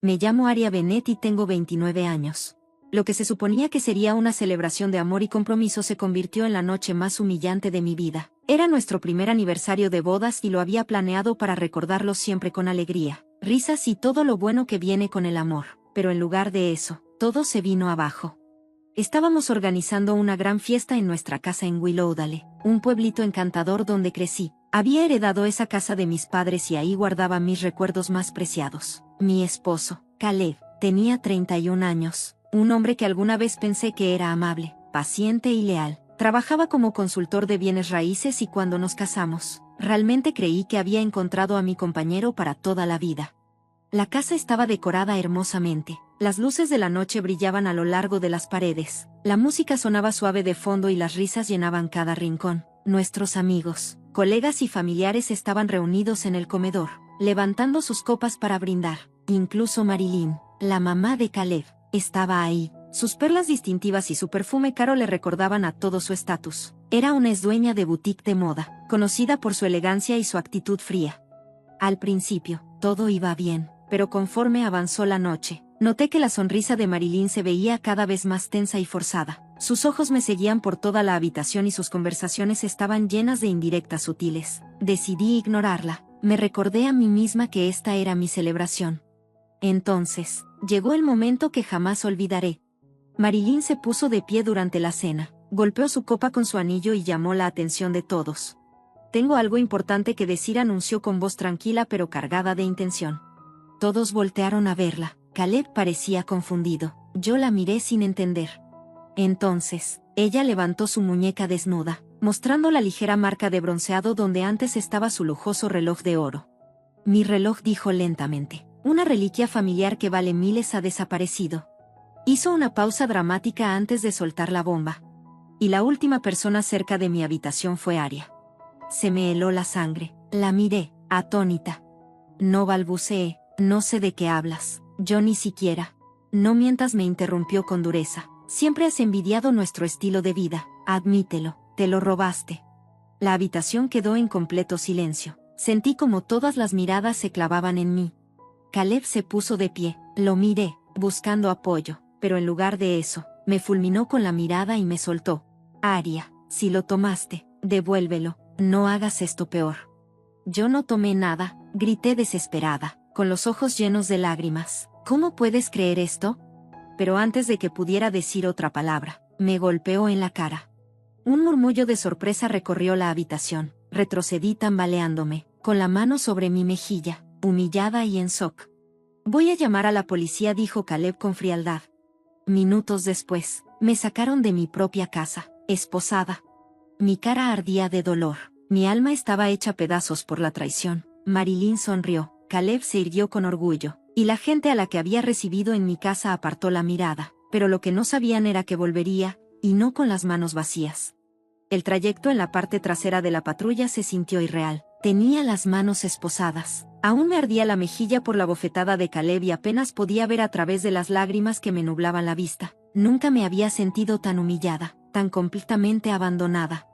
Me llamo Aria Bennett y tengo 29 años. Lo que se suponía que sería una celebración de amor y compromiso se convirtió en la noche más humillante de mi vida. Era nuestro primer aniversario de bodas y lo había planeado para recordarlo siempre con alegría, risas y todo lo bueno que viene con el amor. Pero en lugar de eso, todo se vino abajo. Estábamos organizando una gran fiesta en nuestra casa en Willowdale, un pueblito encantador donde crecí. Había heredado esa casa de mis padres y ahí guardaba mis recuerdos más preciados. Mi esposo, Caleb, tenía 31 años, un hombre que alguna vez pensé que era amable, paciente y leal. Trabajaba como consultor de bienes raíces y cuando nos casamos, realmente creí que había encontrado a mi compañero para toda la vida. La casa estaba decorada hermosamente. Las luces de la noche brillaban a lo largo de las paredes. La música sonaba suave de fondo y las risas llenaban cada rincón. Nuestros amigos, colegas y familiares estaban reunidos en el comedor, levantando sus copas para brindar. Incluso Marilyn, la mamá de Caleb, estaba ahí. Sus perlas distintivas y su perfume caro le recordaban a todo su estatus. Era una exdueña de boutique de moda, conocida por su elegancia y su actitud fría. Al principio, todo iba bien, pero conforme avanzó la noche, noté que la sonrisa de Marilyn se veía cada vez más tensa y forzada. Sus ojos me seguían por toda la habitación y sus conversaciones estaban llenas de indirectas sutiles. Decidí ignorarla. Me recordé a mí misma que esta era mi celebración. Entonces, llegó el momento que jamás olvidaré. Marilyn se puso de pie durante la cena, golpeó su copa con su anillo y llamó la atención de todos. «Tengo algo importante que decir», anunció con voz tranquila pero cargada de intención. Todos voltearon a verla. Caleb parecía confundido. Yo la miré sin entender. Entonces, ella levantó su muñeca desnuda, mostrando la ligera marca de bronceado donde antes estaba su lujoso reloj de oro. «Mi reloj», dijo lentamente. «Una reliquia familiar que vale miles ha desaparecido». Hizo una pausa dramática antes de soltar la bomba. Y la última persona cerca de mi habitación fue Aria. Se me heló la sangre. La miré, atónita. «No», balbuceé. «No sé de qué hablas». «Yo ni siquiera». «No mientas», me interrumpió con dureza. «Siempre has envidiado nuestro estilo de vida. Admítelo, te lo robaste». La habitación quedó en completo silencio. Sentí como todas las miradas se clavaban en mí. Caleb se puso de pie. Lo miré, buscando apoyo, pero en lugar de eso, me fulminó con la mirada y me soltó. «Aria, si lo tomaste, devuélvelo. No hagas esto peor». «Yo no tomé nada», grité desesperada, con los ojos llenos de lágrimas. «¿Cómo puedes creer esto?». Pero antes de que pudiera decir otra palabra, me golpeó en la cara. Un murmullo de sorpresa recorrió la habitación. Retrocedí tambaleándome, con la mano sobre mi mejilla, humillada y en shock. «Voy a llamar a la policía», dijo Caleb con frialdad. Minutos después, me sacaron de mi propia casa, esposada. Mi cara ardía de dolor. Mi alma estaba hecha pedazos por la traición. Marilyn sonrió. Caleb se irguió con orgullo, y la gente a la que había recibido en mi casa apartó la mirada, pero lo que no sabían era que volvería, y no con las manos vacías. El trayecto en la parte trasera de la patrulla se sintió irreal. Tenía las manos esposadas. Aún me ardía la mejilla por la bofetada de Caleb y apenas podía ver a través de las lágrimas que me nublaban la vista. Nunca me había sentido tan humillada, tan completamente abandonada.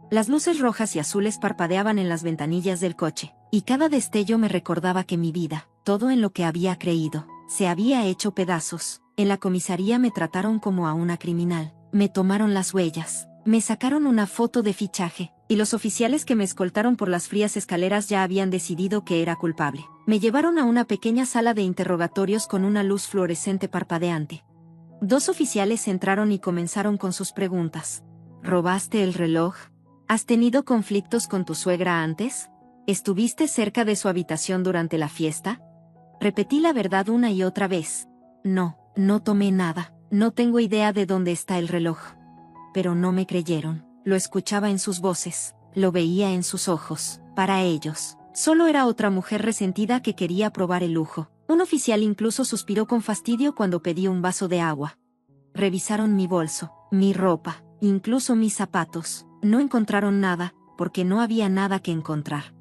Las luces rojas y azules parpadeaban en las ventanillas del coche, y cada destello me recordaba que mi vida, todo en lo que había creído, se había hecho pedazos. En la comisaría me trataron como a una criminal. Me tomaron las huellas, me sacaron una foto de fichaje, y los oficiales que me escoltaron por las frías escaleras ya habían decidido que era culpable. Me llevaron a una pequeña sala de interrogatorios con una luz fluorescente parpadeante. 2 oficiales entraron y comenzaron con sus preguntas. ¿Robaste el reloj? ¿Has tenido conflictos con tu suegra antes? ¿Estuviste cerca de su habitación durante la fiesta? Repetí la verdad una y otra vez. No, no tomé nada. No tengo idea de dónde está el reloj. Pero no me creyeron. Lo escuchaba en sus voces, lo veía en sus ojos. Para ellos, solo era otra mujer resentida que quería probar el lujo. Un oficial incluso suspiró con fastidio cuando pedí un vaso de agua. Revisaron mi bolso, mi ropa, incluso mis zapatos. No encontraron nada, porque no había nada que encontrar.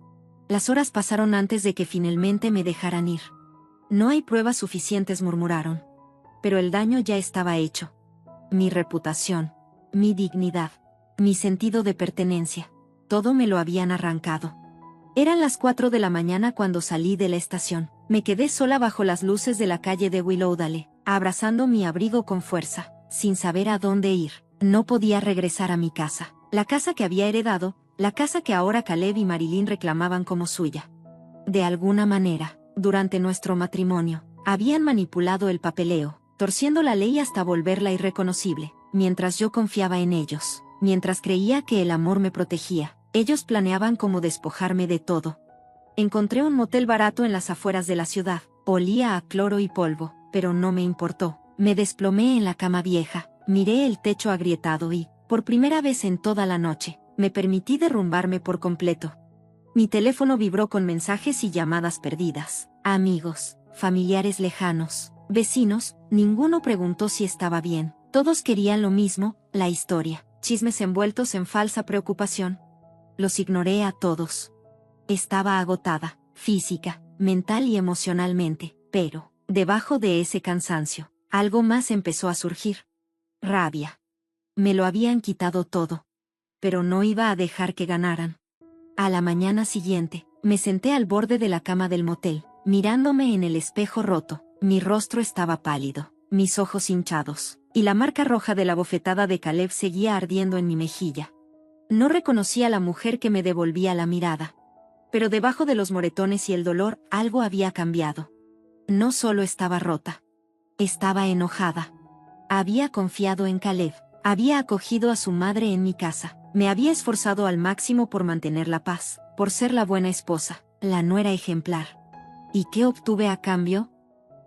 Las horas pasaron antes de que finalmente me dejaran ir. «No hay pruebas suficientes», murmuraron. Pero el daño ya estaba hecho. Mi reputación, mi dignidad, mi sentido de pertenencia, todo me lo habían arrancado. Eran las 4 de la mañana cuando salí de la estación. Me quedé sola bajo las luces de la calle de Willowdale, abrazando mi abrigo con fuerza, sin saber a dónde ir. No podía regresar a mi casa, la casa que había heredado, la casa que ahora Caleb y Marilyn reclamaban como suya. De alguna manera, durante nuestro matrimonio, habían manipulado el papeleo, torciendo la ley hasta volverla irreconocible. Mientras yo confiaba en ellos, mientras creía que el amor me protegía, ellos planeaban cómo despojarme de todo. Encontré un motel barato en las afueras de la ciudad. Olía a cloro y polvo, pero no me importó. Me desplomé en la cama vieja, miré el techo agrietado y, por primera vez en toda la noche, me permití derrumbarme por completo. Mi teléfono vibró con mensajes y llamadas perdidas. Amigos, familiares lejanos, vecinos, ninguno preguntó si estaba bien. Todos querían lo mismo, la historia. Chismes envueltos en falsa preocupación. Los ignoré a todos. Estaba agotada, física, mental y emocionalmente, pero, debajo de ese cansancio, algo más empezó a surgir. Rabia. Me lo habían quitado todo. Pero no iba a dejar que ganaran. A la mañana siguiente, me senté al borde de la cama del motel, mirándome en el espejo roto. Mi rostro estaba pálido, mis ojos hinchados, y la marca roja de la bofetada de Caleb seguía ardiendo en mi mejilla. No reconocí a la mujer que me devolvía la mirada. Pero debajo de los moretones y el dolor, algo había cambiado. No solo estaba rota. Estaba enojada. Había confiado en Caleb. Había acogido a su madre en mi casa. Me había esforzado al máximo por mantener la paz, por ser la buena esposa, la nuera ejemplar. ¿Y qué obtuve a cambio?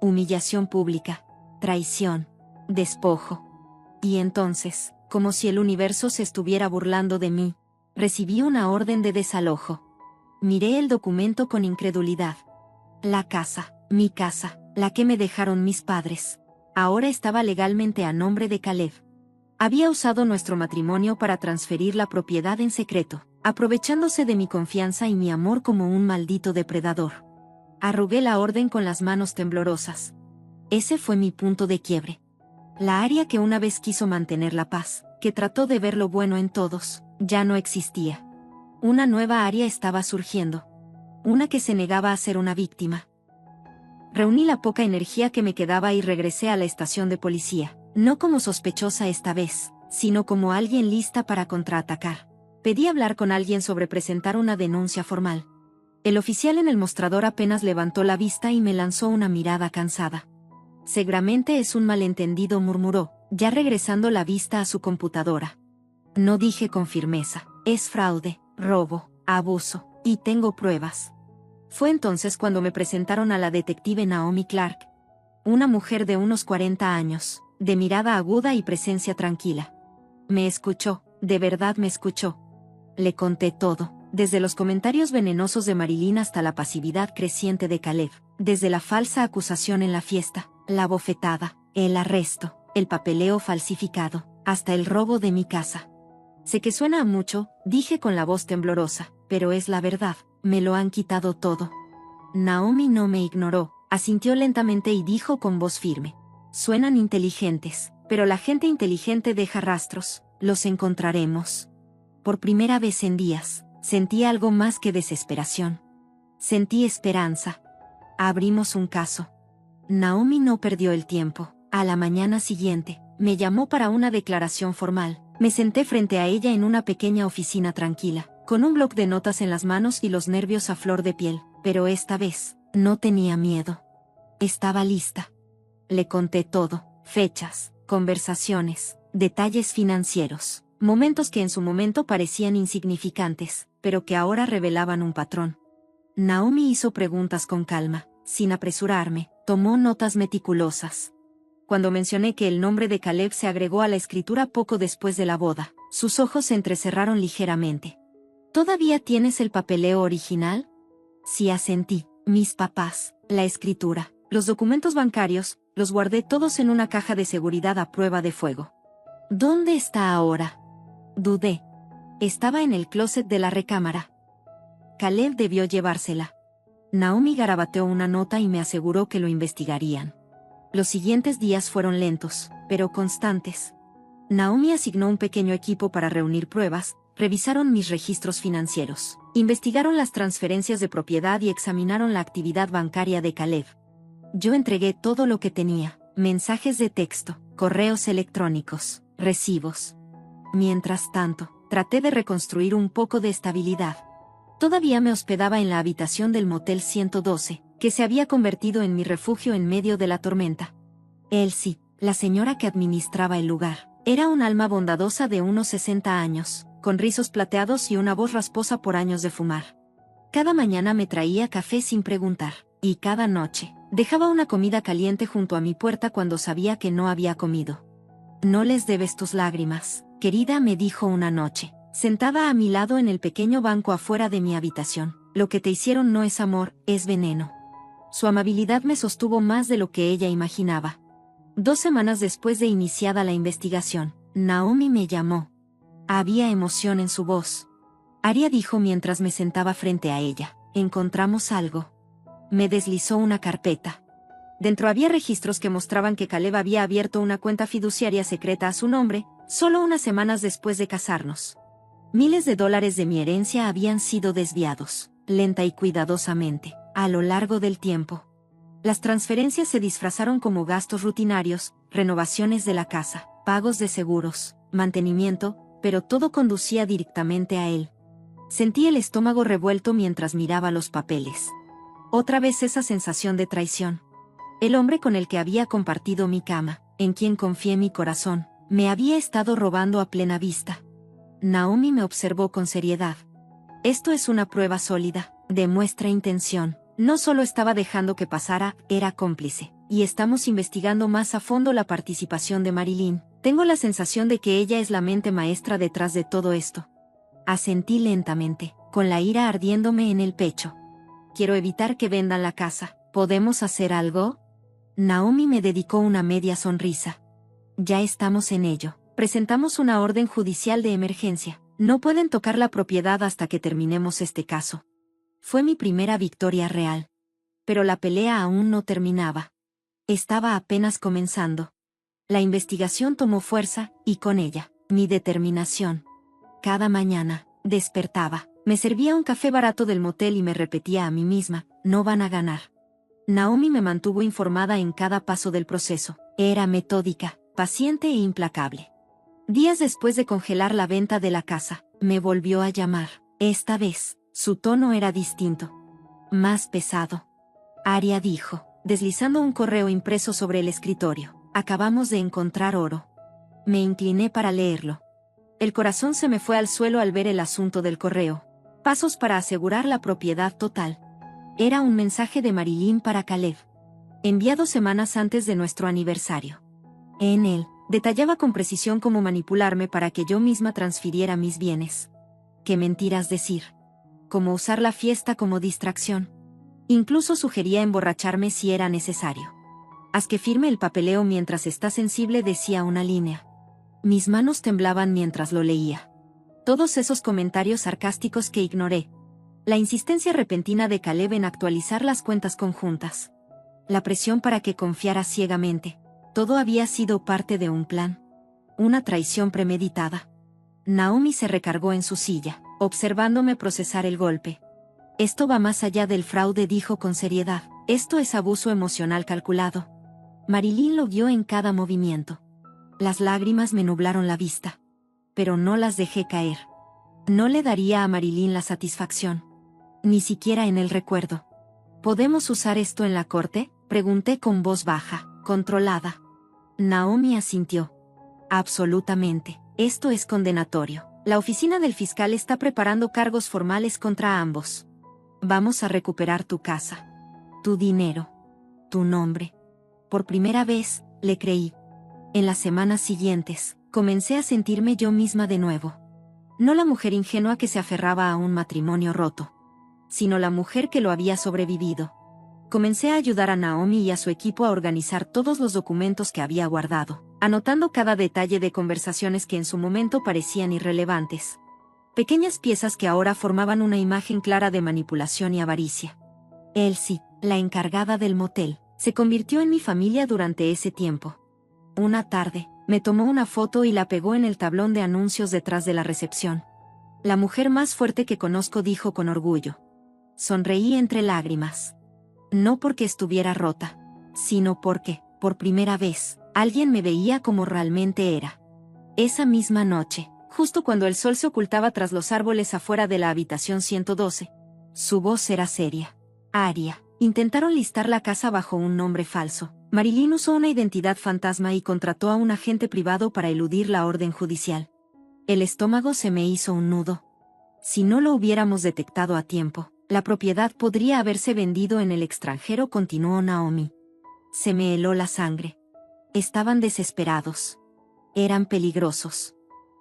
Humillación pública, traición, despojo. Y entonces, como si el universo se estuviera burlando de mí, recibí una orden de desalojo. Miré el documento con incredulidad. La casa, mi casa, la que me dejaron mis padres, ahora estaba legalmente a nombre de Caleb. Había usado nuestro matrimonio para transferir la propiedad en secreto, aprovechándose de mi confianza y mi amor como un maldito depredador. Arrugué la orden con las manos temblorosas. Ese fue mi punto de quiebre. La Aria que una vez quiso mantener la paz, que trató de ver lo bueno en todos, ya no existía. Una nueva Aria estaba surgiendo. Una que se negaba a ser una víctima. Reuní la poca energía que me quedaba y regresé a la estación de policía, no como sospechosa esta vez, sino como alguien lista para contraatacar. Pedí hablar con alguien sobre presentar una denuncia formal. El oficial en el mostrador apenas levantó la vista y me lanzó una mirada cansada. Seguramente es un malentendido, murmuró, ya regresando la vista a su computadora. No dije con firmeza, es fraude, robo, abuso, y tengo pruebas. Fue entonces cuando me presentaron a la detective Naomi Clark. Una mujer de unos 40 años, de mirada aguda y presencia tranquila. Me escuchó, de verdad me escuchó. Le conté todo, desde los comentarios venenosos de Marilyn hasta la pasividad creciente de Caleb, desde la falsa acusación en la fiesta, la bofetada, el arresto, el papeleo falsificado, hasta el robo de mi casa. Sé que suena a mucho, dije con la voz temblorosa, pero es la verdad, me lo han quitado todo. Naomi no me ignoró, asintió lentamente y dijo con voz firme. Suenan inteligentes, pero la gente inteligente deja rastros, los encontraremos. Por primera vez en días, sentí algo más que desesperación. Sentí esperanza. Abrimos un caso. Naomi no perdió el tiempo. A la mañana siguiente, me llamó para una declaración formal. Me senté frente a ella en una pequeña oficina tranquila, con un bloc de notas en las manos y los nervios a flor de piel, pero esta vez, no tenía miedo. Estaba lista. Le conté todo, fechas, conversaciones, detalles financieros, momentos que en su momento parecían insignificantes, pero que ahora revelaban un patrón. Naomi hizo preguntas con calma, sin apresurarme, tomó notas meticulosas. Cuando mencioné que el nombre de Caleb se agregó a la escritura poco después de la boda, sus ojos se entrecerraron ligeramente. ¿Todavía tienes el papeleo original? Sí, asentí. Mis papás, la escritura, los documentos bancarios, los guardé todos en una caja de seguridad a prueba de fuego. ¿Dónde está ahora? Dudé. Estaba en el closet de la recámara. Caleb debió llevársela. Naomi garabateó una nota y me aseguró que lo investigarían. Los siguientes días fueron lentos, pero constantes. Naomi asignó un pequeño equipo para reunir pruebas, revisaron mis registros financieros, investigaron las transferencias de propiedad y examinaron la actividad bancaria de Caleb. Yo entregué todo lo que tenía: mensajes de texto, correos electrónicos, recibos. Mientras tanto, traté de reconstruir un poco de estabilidad. Todavía me hospedaba en la habitación del Motel 112, que se había convertido en mi refugio en medio de la tormenta. Elsie, la señora que administraba el lugar, era un alma bondadosa de unos 60 años, con rizos plateados y una voz rasposa por años de fumar. Cada mañana me traía café sin preguntar, y cada noche dejaba una comida caliente junto a mi puerta cuando sabía que no había comido. «No les debes tus lágrimas, querida», me dijo una noche, sentada a mi lado en el pequeño banco afuera de mi habitación. «Lo que te hicieron no es amor, es veneno». Su amabilidad me sostuvo más de lo que ella imaginaba. 2 semanas después de iniciada la investigación, Naomi me llamó. Había emoción en su voz. «Aria», dijo mientras me sentaba frente a ella, «encontramos algo». Me deslizó una carpeta. Dentro había registros que mostraban que Caleb había abierto una cuenta fiduciaria secreta a su nombre, solo unas semanas después de casarnos. Miles de dólares de mi herencia habían sido desviados, lenta y cuidadosamente, a lo largo del tiempo. Las transferencias se disfrazaron como gastos rutinarios, renovaciones de la casa, pagos de seguros, mantenimiento, pero todo conducía directamente a él. Sentí el estómago revuelto mientras miraba los papeles. Otra vez esa sensación de traición. El hombre con el que había compartido mi cama, en quien confié mi corazón, me había estado robando a plena vista. Naomi me observó con seriedad. «Esto es una prueba sólida, demuestra intención. No solo estaba dejando que pasara, era cómplice. Y estamos investigando más a fondo la participación de Marilyn. Tengo la sensación de que ella es la mente maestra detrás de todo esto». Asentí lentamente, con la ira ardiéndome en el pecho. «Quiero evitar que vendan la casa. ¿Podemos hacer algo?». Naomi me dedicó una media sonrisa. «Ya estamos en ello. Presentamos una orden judicial de emergencia. No pueden tocar la propiedad hasta que terminemos este caso». Fue mi primera victoria real. Pero la pelea aún no terminaba. Estaba apenas comenzando. La investigación tomó fuerza, y con ella, mi determinación. Cada mañana, despertaba, me servía un café barato del motel y me repetía a mí misma: «No van a ganar». Naomi me mantuvo informada en cada paso del proceso. Era metódica, paciente e implacable. Días después de congelar la venta de la casa, me volvió a llamar. Esta vez, su tono era distinto. Más pesado. «Aria», dijo, deslizando un correo impreso sobre el escritorio, «acabamos de encontrar oro». Me incliné para leerlo. El corazón se me fue al suelo al ver el asunto del correo. «Pasos para asegurar la propiedad total». Era un mensaje de Marilyn para Caleb, enviado semanas antes de nuestro aniversario. En él, detallaba con precisión cómo manipularme para que yo misma transfiriera mis bienes. Qué mentiras decir. Cómo usar la fiesta como distracción. Incluso sugería emborracharme si era necesario. «Haz que firme el papeleo mientras está sensible», decía una línea. Mis manos temblaban mientras lo leía. Todos esos comentarios sarcásticos que ignoré. La insistencia repentina de Caleb en actualizar las cuentas conjuntas. La presión para que confiara ciegamente. Todo había sido parte de un plan. Una traición premeditada. Naomi se recargó en su silla, observándome procesar el golpe. «Esto va más allá del fraude», dijo con seriedad. «Esto es abuso emocional calculado». Marilyn lo vio en cada movimiento. Las lágrimas me nublaron la vista. Pero no las dejé caer. No le daría a Marilyn la satisfacción. Ni siquiera en el recuerdo. «¿Podemos usar esto en la corte?», pregunté con voz baja, controlada. Naomi asintió. «Absolutamente. Esto es condenatorio. La oficina del fiscal está preparando cargos formales contra ambos. Vamos a recuperar tu casa. Tu dinero. Tu nombre». Por primera vez, le creí. En las semanas siguientes, comencé a sentirme yo misma de nuevo. No la mujer ingenua que se aferraba a un matrimonio roto, sino la mujer que lo había sobrevivido. Comencé a ayudar a Naomi y a su equipo a organizar todos los documentos que había guardado, anotando cada detalle de conversaciones que en su momento parecían irrelevantes. Pequeñas piezas que ahora formaban una imagen clara de manipulación y avaricia. Elsie, la encargada del motel, se convirtió en mi familia durante ese tiempo. Una tarde, me tomó una foto y la pegó en el tablón de anuncios detrás de la recepción. La mujer más fuerte que conozco, dijo con orgullo. Sonreí entre lágrimas. No porque estuviera rota, sino porque, por primera vez, alguien me veía como realmente era. Esa misma noche, justo cuando el sol se ocultaba tras los árboles afuera de la habitación 112, su voz era seria. Aria. Intentaron listar la casa bajo un nombre falso. Marilyn usó una identidad fantasma y contrató a un agente privado para eludir la orden judicial. El estómago se me hizo un nudo. Si no lo hubiéramos detectado a tiempo, la propiedad podría haberse vendido en el extranjero, continuó Naomi. Se me heló la sangre. Estaban desesperados. Eran peligrosos.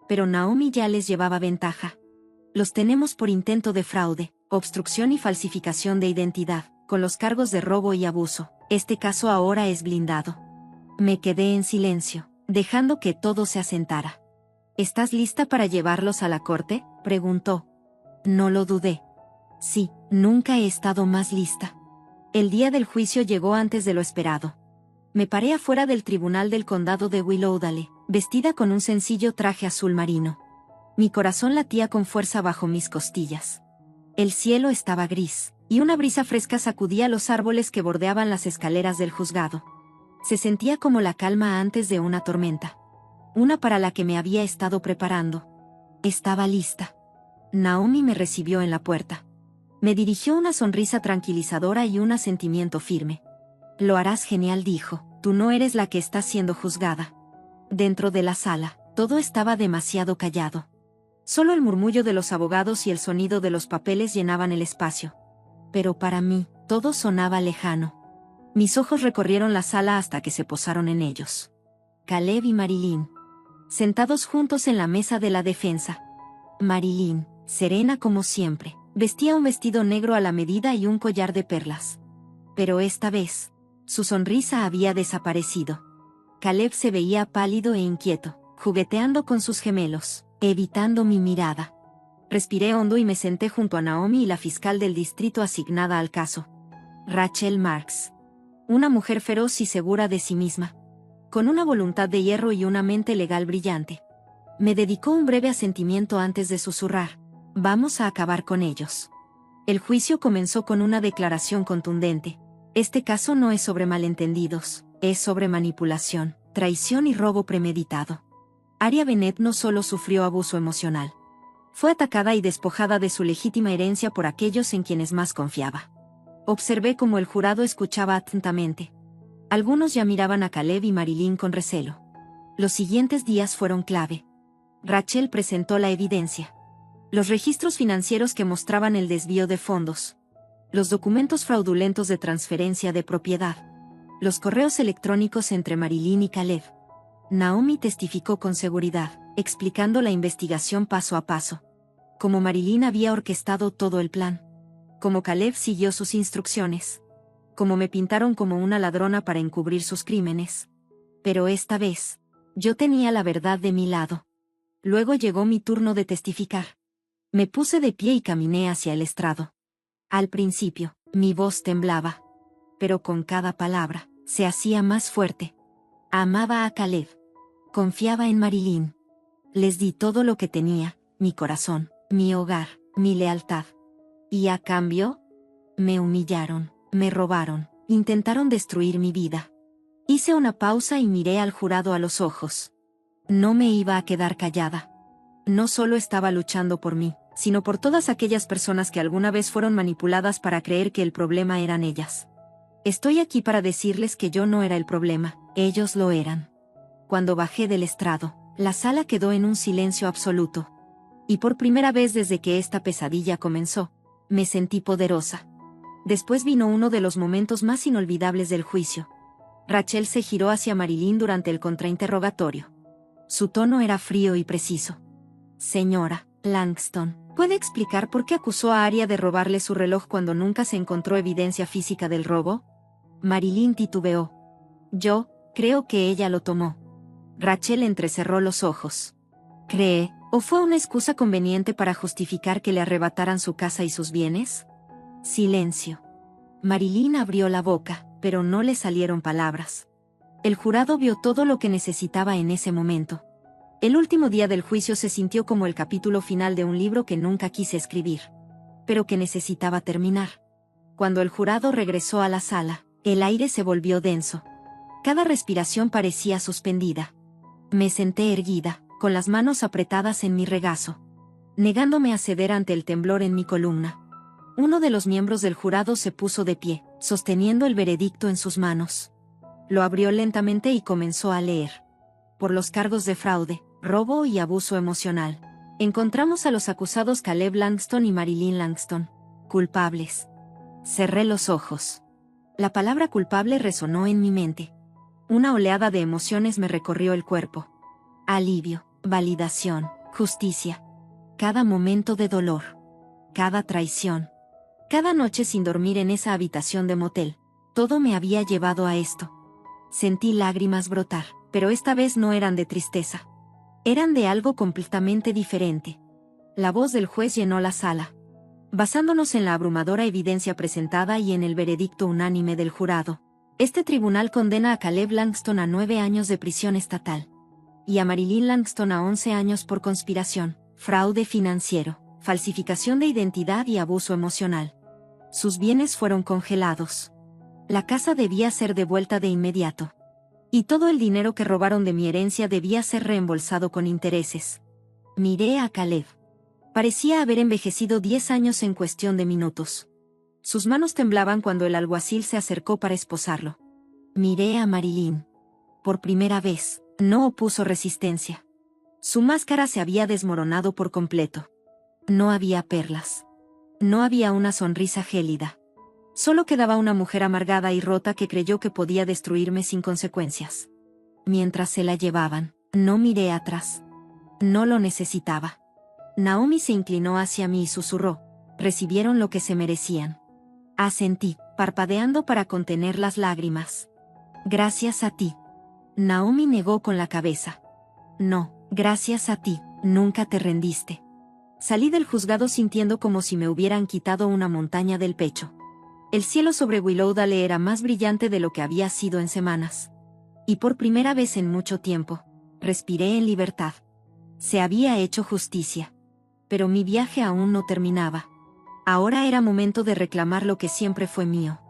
Pero Naomi ya les llevaba ventaja. Los tenemos por intento de fraude, obstrucción y falsificación de identidad, con los cargos de robo y abuso. Este caso ahora es blindado. Me quedé en silencio, dejando que todo se asentara. ¿Estás lista para llevarlos a la corte?, preguntó. No lo dudé. Sí, nunca he estado más lista. El día del juicio llegó antes de lo esperado. Me paré afuera del tribunal del condado de Willowdale, vestida con un sencillo traje azul marino. Mi corazón latía con fuerza bajo mis costillas. El cielo estaba gris, y una brisa fresca sacudía los árboles que bordeaban las escaleras del juzgado. Se sentía como la calma antes de una tormenta. Una para la que me había estado preparando. Estaba lista. Naomi me recibió en la puerta. Me dirigió una sonrisa tranquilizadora y un asentimiento firme. Lo harás genial, dijo. Tú no eres la que está siendo juzgada. Dentro de la sala, todo estaba demasiado callado. Solo el murmullo de los abogados y el sonido de los papeles llenaban el espacio. Pero para mí, todo sonaba lejano. Mis ojos recorrieron la sala hasta que se posaron en ellos. Caleb y Marilyn. Sentados juntos en la mesa de la defensa. Marilyn, serena como siempre, vestía un vestido negro a la medida y un collar de perlas. Pero esta vez, su sonrisa había desaparecido. Caleb se veía pálido e inquieto, jugueteando con sus gemelos, evitando mi mirada. Respiré hondo y me senté junto a Naomi y la fiscal del distrito asignada al caso. Rachel Marks. Una mujer feroz y segura de sí misma. Con una voluntad de hierro y una mente legal brillante. Me dedicó un breve asentimiento antes de susurrar. Vamos a acabar con ellos. El juicio comenzó con una declaración contundente. Este caso no es sobre malentendidos, es sobre manipulación, traición y robo premeditado. Aria Bennett no solo sufrió abuso emocional. Fue atacada y despojada de su legítima herencia por aquellos en quienes más confiaba. Observé cómo el jurado escuchaba atentamente. Algunos ya miraban a Caleb y Marilyn con recelo. Los siguientes días fueron clave. Rachel presentó la evidencia. Los registros financieros que mostraban el desvío de fondos. Los documentos fraudulentos de transferencia de propiedad. Los correos electrónicos entre Marilyn y Caleb. Naomi testificó con seguridad, explicando la investigación paso a paso. Cómo Marilyn había orquestado todo el plan. Cómo Caleb siguió sus instrucciones. Cómo me pintaron como una ladrona para encubrir sus crímenes. Pero esta vez, yo tenía la verdad de mi lado. Luego llegó mi turno de testificar. Me puse de pie y caminé hacia el estrado. Al principio, mi voz temblaba. Pero con cada palabra, se hacía más fuerte. Amaba a Caleb. Confiaba en Marilyn. Les di todo lo que tenía, mi corazón, mi hogar, mi lealtad. Y a cambio, me humillaron, me robaron, intentaron destruir mi vida. Hice una pausa y miré al jurado a los ojos. No me iba a quedar callada. No solo estaba luchando por mí, sino por todas aquellas personas que alguna vez fueron manipuladas para creer que el problema eran ellas. Estoy aquí para decirles que yo no era el problema, ellos lo eran. Cuando bajé del estrado, la sala quedó en un silencio absoluto. Y por primera vez desde que esta pesadilla comenzó, me sentí poderosa. Después vino uno de los momentos más inolvidables del juicio. Rachel se giró hacia Marilyn durante el contrainterrogatorio. Su tono era frío y preciso. Señora Langston, ¿puede explicar por qué acusó a Aria de robarle su reloj cuando nunca se encontró evidencia física del robo? Marilyn titubeó. Yo creo que ella lo tomó. Rachel entrecerró los ojos. ¿Cree, o fue una excusa conveniente para justificar que le arrebataran su casa y sus bienes? Silencio. Marilyn abrió la boca, pero no le salieron palabras. El jurado vio todo lo que necesitaba en ese momento. El último día del juicio se sintió como el capítulo final de un libro que nunca quise escribir, pero que necesitaba terminar. Cuando el jurado regresó a la sala, el aire se volvió denso. Cada respiración parecía suspendida. Me senté erguida, con las manos apretadas en mi regazo, negándome a ceder ante el temblor en mi columna. Uno de los miembros del jurado se puso de pie, sosteniendo el veredicto en sus manos. Lo abrió lentamente y comenzó a leer. Por los cargos de fraude, robo y abuso emocional, encontramos a los acusados Caleb Langston y Marilyn Langston, culpables. Cerré los ojos. La palabra culpable resonó en mi mente. Una oleada de emociones me recorrió el cuerpo. Alivio, validación, justicia. Cada momento de dolor. Cada traición. Cada noche sin dormir en esa habitación de motel. Todo me había llevado a esto. Sentí lágrimas brotar, pero esta vez no eran de tristeza. Eran de algo completamente diferente. La voz del juez llenó la sala. Basándonos en la abrumadora evidencia presentada y en el veredicto unánime del jurado, este tribunal condena a Caleb Langston a 9 años de prisión estatal. Y a Marilyn Langston a 11 años por conspiración, fraude financiero, falsificación de identidad y abuso emocional. Sus bienes fueron congelados. La casa debía ser devuelta de inmediato. Y todo el dinero que robaron de mi herencia debía ser reembolsado con intereses. Miré a Caleb. Parecía haber envejecido 10 años en cuestión de minutos. Sus manos temblaban cuando el alguacil se acercó para esposarlo. Miré a Marilyn. Por primera vez, no opuso resistencia. Su máscara se había desmoronado por completo. No había perlas. No había una sonrisa gélida. Solo quedaba una mujer amargada y rota que creyó que podía destruirme sin consecuencias. Mientras se la llevaban, no miré atrás. No lo necesitaba. Naomi se inclinó hacia mí y susurró: recibieron lo que se merecían. Asentí, parpadeando para contener las lágrimas. Gracias a ti. Naomi negó con la cabeza. No, gracias a ti, nunca te rendiste. Salí del juzgado sintiendo como si me hubieran quitado una montaña del pecho. El cielo sobre Willowdale era más brillante de lo que había sido en semanas. Y por primera vez en mucho tiempo, respiré en libertad. Se había hecho justicia. Pero mi viaje aún no terminaba. Ahora era momento de reclamar lo que siempre fue mío.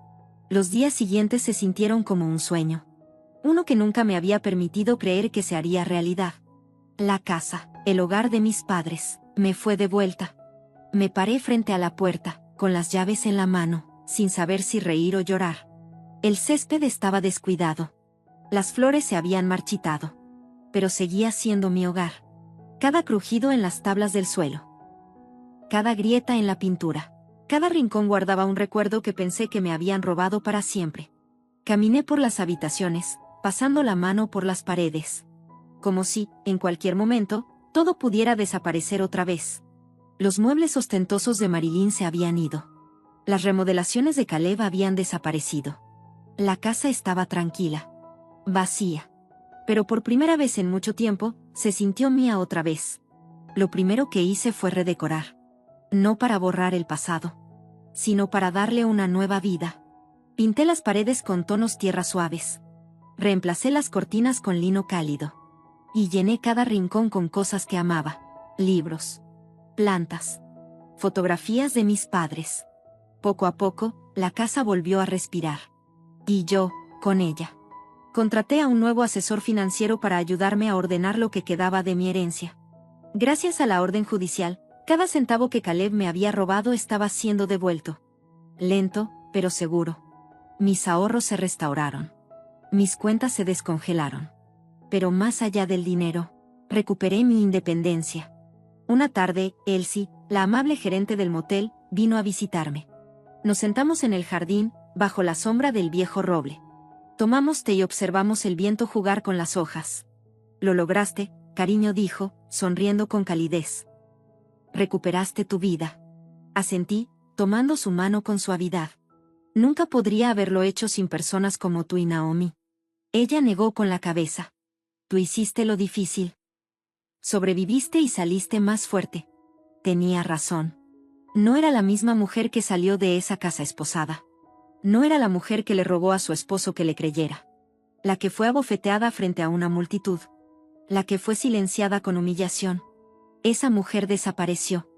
Los días siguientes se sintieron como un sueño. Uno que nunca me había permitido creer que se haría realidad. La casa, el hogar de mis padres, me fue devuelta. Me paré frente a la puerta, con las llaves en la mano, sin saber si reír o llorar. El césped estaba descuidado. Las flores se habían marchitado. Pero seguía siendo mi hogar. Cada crujido en las tablas del suelo. Cada grieta en la pintura. Cada rincón guardaba un recuerdo que pensé que me habían robado para siempre. Caminé por las habitaciones, pasando la mano por las paredes. Como si, en cualquier momento, todo pudiera desaparecer otra vez. Los muebles ostentosos de Marilyn se habían ido. Las remodelaciones de Caleb habían desaparecido. La casa estaba tranquila. Vacía. Pero por primera vez en mucho tiempo, se sintió mía otra vez. Lo primero que hice fue redecorar. No para borrar el pasado, sino para darle una nueva vida. Pinté las paredes con tonos tierra suaves. Reemplacé las cortinas con lino cálido. Y llené cada rincón con cosas que amaba. Libros. Plantas. Fotografías de mis padres. Poco a poco, la casa volvió a respirar. Y yo, con ella. Contraté a un nuevo asesor financiero para ayudarme a ordenar lo que quedaba de mi herencia. Gracias a la orden judicial, cada centavo que Caleb me había robado estaba siendo devuelto. Lento, pero seguro. Mis ahorros se restauraron. Mis cuentas se descongelaron. Pero más allá del dinero, recuperé mi independencia. Una tarde, Elsie, la amable gerente del motel, vino a visitarme. Nos sentamos en el jardín, bajo la sombra del viejo roble. Tomamos té y observamos el viento jugar con las hojas. Lo lograste, cariño, dijo, sonriendo con calidez. Recuperaste tu vida. Asentí, tomando su mano con suavidad. Nunca podría haberlo hecho sin personas como tú y Naomi. Ella negó con la cabeza. Tú hiciste lo difícil. Sobreviviste y saliste más fuerte. Tenía razón. No era la misma mujer que salió de esa casa esposada. No era la mujer que le rogó a su esposo que le creyera. La que fue abofeteada frente a una multitud. la que fue silenciada con humillación. Esa mujer desapareció.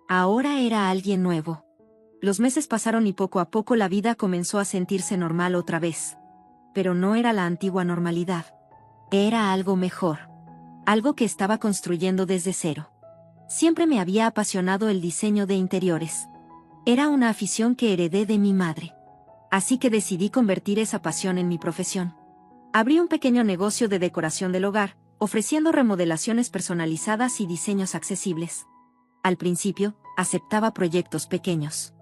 Ahora era alguien nuevo. Los meses pasaron y poco a poco la vida comenzó a sentirse normal otra vez. Pero no era la antigua normalidad. Era algo mejor. Algo que estaba construyendo desde cero. Siempre me había apasionado el diseño de interiores. Era una afición que heredé de mi madre. Así que decidí convertir esa pasión en mi profesión. Abrí un pequeño negocio de decoración del hogar, ofreciendo remodelaciones personalizadas y diseños accesibles. Al principio, aceptaba proyectos pequeños.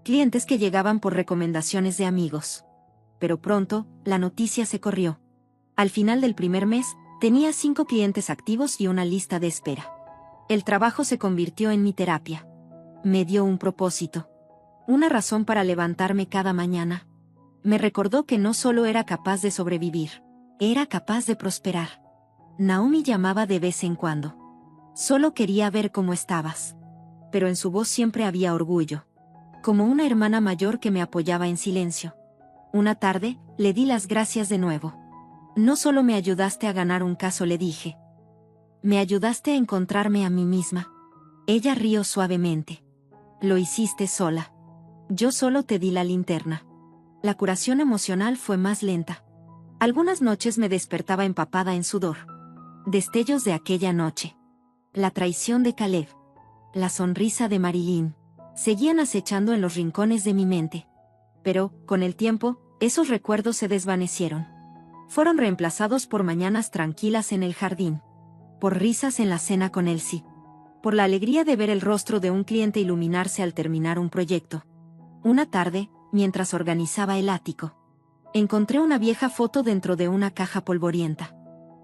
Clientes que llegaban por recomendaciones de amigos. Pero pronto, la noticia se corrió. Al final del primer mes, tenía 5 clientes activos y una lista de espera. El trabajo se convirtió en mi terapia. Me dio un propósito. Una razón para levantarme cada mañana. Me recordó que no solo era capaz de sobrevivir, era capaz de prosperar. Naomi llamaba de vez en cuando. Solo quería ver cómo estabas. Pero en su voz siempre había orgullo. Como una hermana mayor que me apoyaba en silencio. Una tarde, le di las gracias de nuevo. No solo me ayudaste a ganar un caso, le dije. Me ayudaste a encontrarme a mí misma. Ella rió suavemente. Lo hiciste sola. Yo solo te di la linterna. La curación emocional fue más lenta. Algunas noches me despertaba empapada en sudor. Destellos de aquella noche. La traición de Caleb. La sonrisa de Marilyn. Seguían acechando en los rincones de mi mente. Pero, con el tiempo, esos recuerdos se desvanecieron. Fueron reemplazados por mañanas tranquilas en el jardín. Por risas en la cena con Elsie. Por la alegría de ver el rostro de un cliente iluminarse al terminar un proyecto. Una tarde, mientras organizaba el ático, encontré una vieja foto dentro de una caja polvorienta.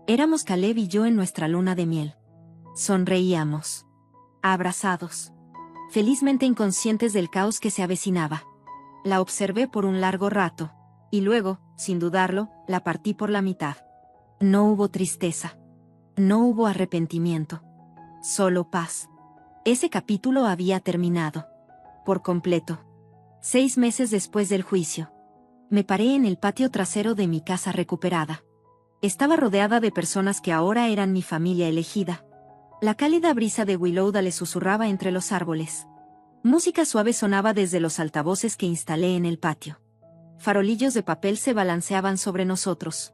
Éramos Caleb y yo en nuestra luna de miel. Sonreíamos. Abrazados. Felizmente inconscientes del caos que se avecinaba. La observé por un largo rato. Y luego, sin dudarlo, la partí por la mitad. No hubo tristeza. No hubo arrepentimiento. Solo paz. Ese capítulo había terminado. Por completo. 6 meses después del juicio. Me paré en el patio trasero de mi casa recuperada. Estaba rodeada de personas que ahora eran mi familia elegida. La cálida brisa de Willowdale le susurraba entre los árboles. Música suave sonaba desde los altavoces que instalé en el patio. Farolillos de papel se balanceaban sobre nosotros,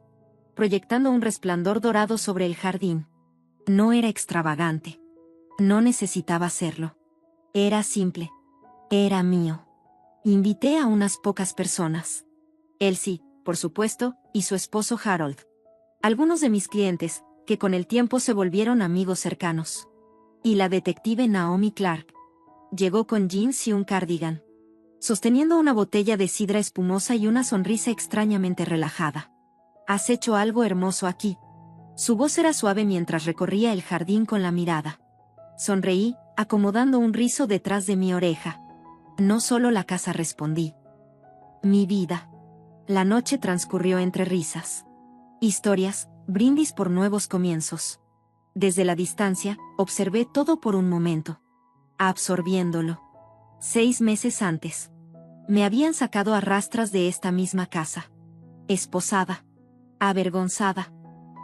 proyectando un resplandor dorado sobre el jardín. No era extravagante. No necesitaba serlo. Era simple. Era mío. Invité a unas pocas personas. Elsie, por supuesto, y su esposo Harold. Algunos de mis clientes, que con el tiempo se volvieron amigos cercanos. Y la detective Naomi Clark. Llegó con jeans y un cardigan, sosteniendo una botella de sidra espumosa y una sonrisa extrañamente relajada. «Has hecho algo hermoso aquí». Su voz era suave mientras recorría el jardín con la mirada. Sonreí, acomodando un rizo detrás de mi oreja. «No solo la casa», respondí. «Mi vida». La noche transcurrió entre risas. Historias, brindis por nuevos comienzos. Desde la distancia, observé todo por un momento. Absorbiéndolo. 6 meses antes. Me habían sacado a rastras de esta misma casa. Esposada. Avergonzada.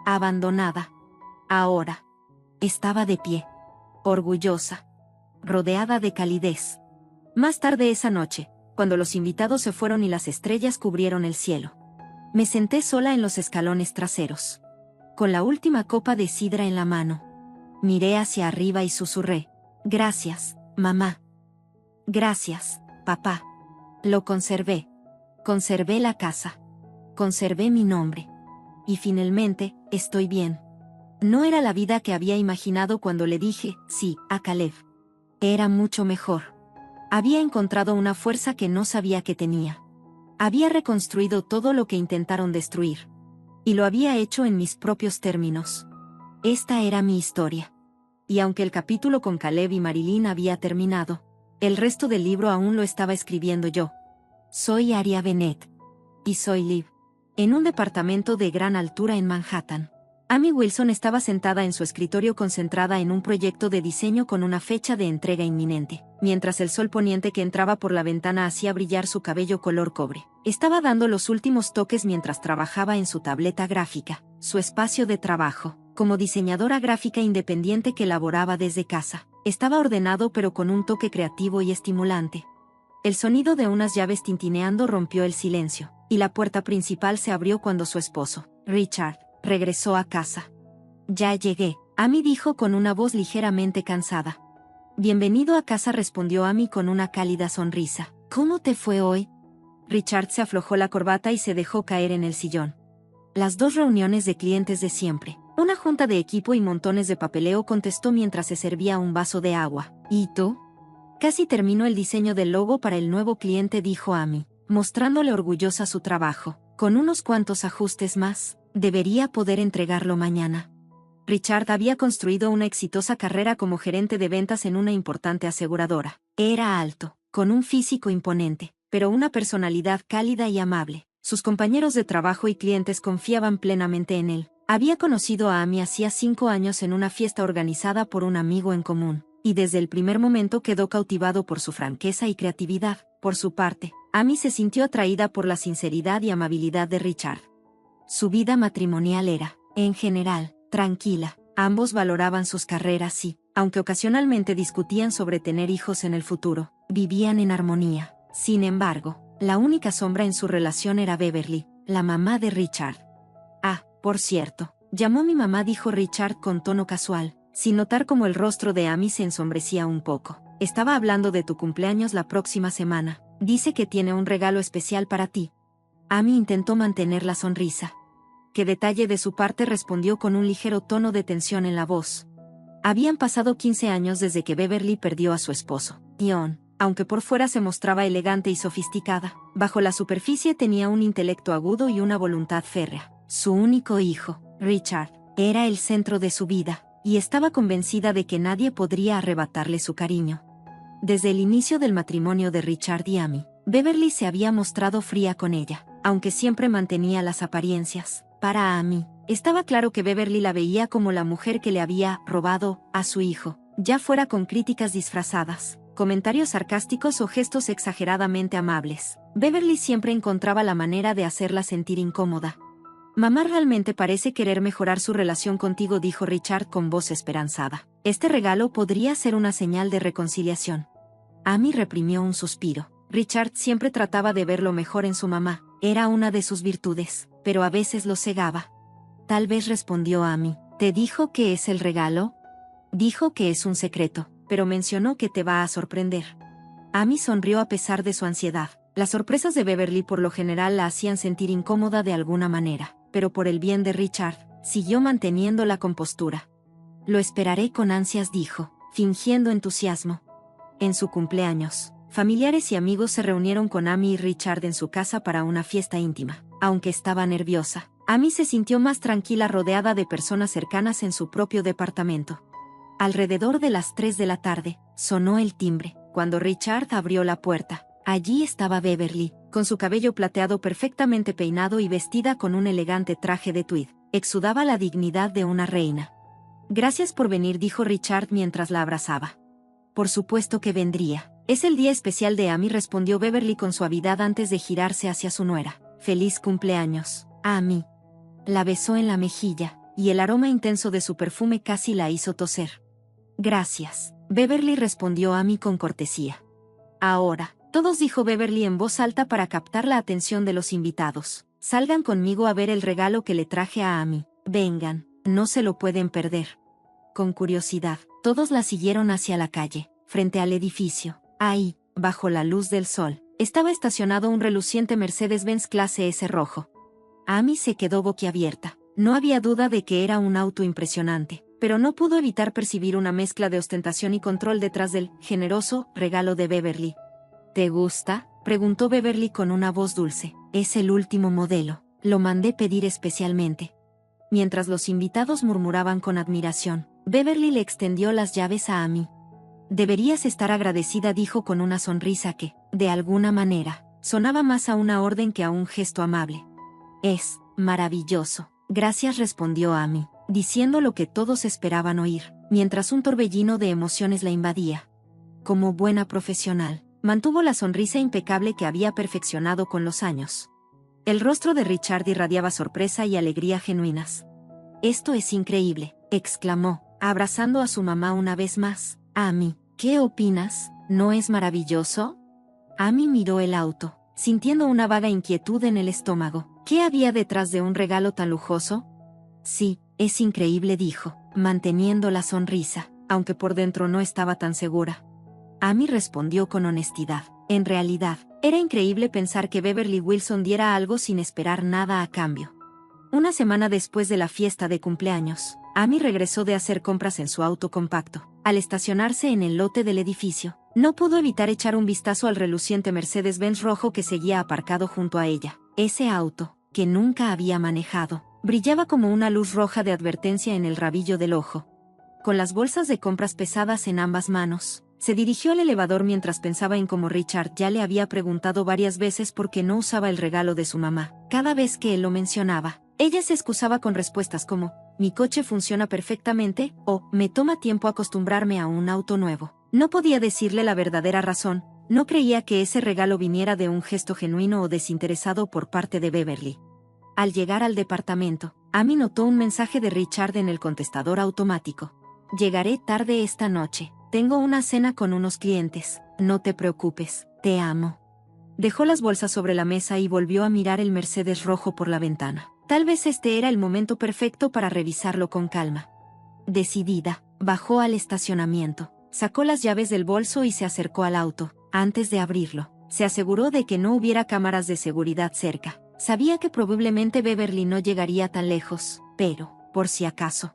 Abandonada. Ahora. Estaba de pie. Orgullosa. Rodeada de calidez. Más tarde esa noche, cuando los invitados se fueron y las estrellas cubrieron el cielo, me senté sola en los escalones traseros, con la última copa de sidra en la mano. Miré hacia arriba y susurré: «Gracias, mamá. Gracias, papá». Lo conservé. Conservé la casa. Conservé mi nombre. Y finalmente, estoy bien. No era la vida que había imaginado cuando le dije sí a Caleb. Era mucho mejor. Había encontrado una fuerza que no sabía que tenía. Había reconstruido todo lo que intentaron destruir. Y lo había hecho en mis propios términos. Esta era mi historia. Y aunque el capítulo con Caleb y Marilyn había terminado, el resto del libro aún lo estaba escribiendo yo. Soy Aria Bennett. Y soy Liv. En un departamento de gran altura en Manhattan. Amy Wilson estaba sentada en su escritorio concentrada en un proyecto de diseño con una fecha de entrega inminente, mientras el sol poniente que entraba por la ventana hacía brillar su cabello color cobre. Estaba dando los últimos toques mientras trabajaba en su tableta gráfica, su espacio de trabajo, como diseñadora gráfica independiente que laboraba desde casa. Estaba ordenado pero con un toque creativo y estimulante. El sonido de unas llaves tintineando rompió el silencio, y la puerta principal se abrió cuando su esposo, Richard, regresó a casa. «Ya llegué», Amy dijo con una voz ligeramente cansada. «Bienvenido a casa», respondió Amy con una cálida sonrisa. «¿Cómo te fue hoy?» Richard se aflojó la corbata y se dejó caer en el sillón. «Las 2 reuniones de clientes de siempre. Una junta de equipo y montones de papeleo», contestó mientras se servía un vaso de agua. «¿Y tú?» «Casi terminó el diseño del logo para el nuevo cliente», dijo Amy, mostrándole orgullosa su trabajo. «Con unos cuantos ajustes más, debería poder entregarlo mañana». Richard había construido una exitosa carrera como gerente de ventas en una importante aseguradora. Era alto, con un físico imponente, pero una personalidad cálida y amable. Sus compañeros de trabajo y clientes confiaban plenamente en él. Había conocido a Amy hacía 5 años en una fiesta organizada por un amigo en común, y desde el primer momento quedó cautivado por su franqueza y creatividad. Por su parte, Amy se sintió atraída por la sinceridad y amabilidad de Richard. Su vida matrimonial era, en general, tranquila. Ambos valoraban sus carreras y, aunque ocasionalmente discutían sobre tener hijos en el futuro, vivían en armonía. Sin embargo, la única sombra en su relación era Beverly, la mamá de Richard. «Ah, por cierto, llamó mi mamá», dijo Richard con tono casual, sin notar cómo el rostro de Amy se ensombrecía un poco. «Estaba hablando de tu cumpleaños la próxima semana. Dice que tiene un regalo especial para ti». Amy intentó mantener la sonrisa. «¿Qué detalle de su parte?», respondió con un ligero tono de tensión en la voz. Habían pasado 15 años desde que Beverly perdió a su esposo. Aunque por fuera se mostraba elegante y sofisticada, bajo la superficie tenía un intelecto agudo y una voluntad férrea. Su único hijo, Richard, era el centro de su vida, y estaba convencida de que nadie podría arrebatarle su cariño. Desde el inicio del matrimonio de Richard y Amy, Beverly se había mostrado fría con ella, aunque siempre mantenía las apariencias. Para Amy, estaba claro que Beverly la veía como la mujer que le había robado a su hijo, ya fuera con críticas disfrazadas, comentarios sarcásticos o gestos exageradamente amables. Beverly siempre encontraba la manera de hacerla sentir incómoda. «Mamá realmente parece querer mejorar su relación contigo», dijo Richard con voz esperanzada. «Este regalo podría ser una señal de reconciliación». Amy reprimió un suspiro. Richard siempre trataba de ver lo mejor en su mamá. Era una de sus virtudes, pero a veces lo cegaba. «Tal vez», respondió Amy. «¿Te dijo qué es el regalo?» «Dijo que es un secreto, pero mencionó que te va a sorprender». Amy sonrió a pesar de su ansiedad. Las sorpresas de Beverly por lo general la hacían sentir incómoda de alguna manera, pero por el bien de Richard, siguió manteniendo la compostura. «Lo esperaré con ansias», dijo, fingiendo entusiasmo. En su cumpleaños, familiares y amigos se reunieron con Amy y Richard en su casa para una fiesta íntima. Aunque estaba nerviosa, Amy se sintió más tranquila rodeada de personas cercanas en su propio departamento. Alrededor de las 3 de la tarde, sonó el timbre. Cuando Richard abrió la puerta, allí estaba Beverly, con su cabello plateado perfectamente peinado y vestida con un elegante traje de tweed. Exudaba la dignidad de una reina. «Gracias por venir», dijo Richard mientras la abrazaba. «Por supuesto que vendría. Es el día especial de Amy», respondió Beverly con suavidad antes de girarse hacia su nuera. «Feliz cumpleaños, Amy». La besó en la mejilla, y el aroma intenso de su perfume casi la hizo toser. «Gracias», Beverly respondió Amy con cortesía. «Ahora, todos», dijo Beverly en voz alta para captar la atención de los invitados. «Salgan conmigo a ver el regalo que le traje a Amy. Vengan, no se lo pueden perder». Con curiosidad, todos la siguieron hacia la calle, frente al edificio. Ahí, bajo la luz del sol, estaba estacionado un reluciente Mercedes-Benz clase S rojo. Amy se quedó boquiabierta. No había duda de que era un auto impresionante, pero no pudo evitar percibir una mezcla de ostentación y control detrás del generoso regalo de Beverly. «¿Te gusta?», preguntó Beverly con una voz dulce. «Es el último modelo. Lo mandé pedir especialmente». Mientras los invitados murmuraban con admiración, Beverly le extendió las llaves a Amy. «Deberías estar agradecida», dijo con una sonrisa que, de alguna manera, sonaba más a una orden que a un gesto amable. «Es maravilloso. Gracias», respondió Amy, diciendo lo que todos esperaban oír, mientras un torbellino de emociones la invadía. Como buena profesional, mantuvo la sonrisa impecable que había perfeccionado con los años. El rostro de Richard irradiaba sorpresa y alegría genuinas. Esto es increíble, exclamó, abrazando a su mamá una vez más. Amy, ¿qué opinas? ¿No es maravilloso? Amy miró el auto, sintiendo una vaga inquietud en el estómago. ¿Qué había detrás de un regalo tan lujoso? Sí, es increíble, dijo, manteniendo la sonrisa, aunque por dentro no estaba tan segura. Amy respondió con honestidad. En realidad, era increíble pensar que Beverly Wilson diera algo sin esperar nada a cambio. Una semana después de la fiesta de cumpleaños, Amy regresó de hacer compras en su auto compacto. Al estacionarse en el lote del edificio, no pudo evitar echar un vistazo al reluciente Mercedes-Benz rojo que seguía aparcado junto a ella. Ese auto, que nunca había manejado, brillaba como una luz roja de advertencia en el rabillo del ojo. Con las bolsas de compras pesadas en ambas manos, se dirigió al elevador mientras pensaba en cómo Richard ya le había preguntado varias veces por qué no usaba el regalo de su mamá. Cada vez que él lo mencionaba, ella se excusaba con respuestas como, mi coche funciona perfectamente, o, me toma tiempo acostumbrarme a un auto nuevo. No podía decirle la verdadera razón, no creía que ese regalo viniera de un gesto genuino o desinteresado por parte de Beverly. Al llegar al departamento, Amy notó un mensaje de Richard en el contestador automático. Llegaré tarde esta noche. Tengo una cena con unos clientes. No te preocupes, te amo. Dejó las bolsas sobre la mesa y volvió a mirar el Mercedes rojo por la ventana. Tal vez este era el momento perfecto para revisarlo con calma. Decidida, bajó al estacionamiento, sacó las llaves del bolso y se acercó al auto. Antes de abrirlo, se aseguró de que no hubiera cámaras de seguridad cerca. Sabía que probablemente Beverly no llegaría tan lejos, pero, por si acaso.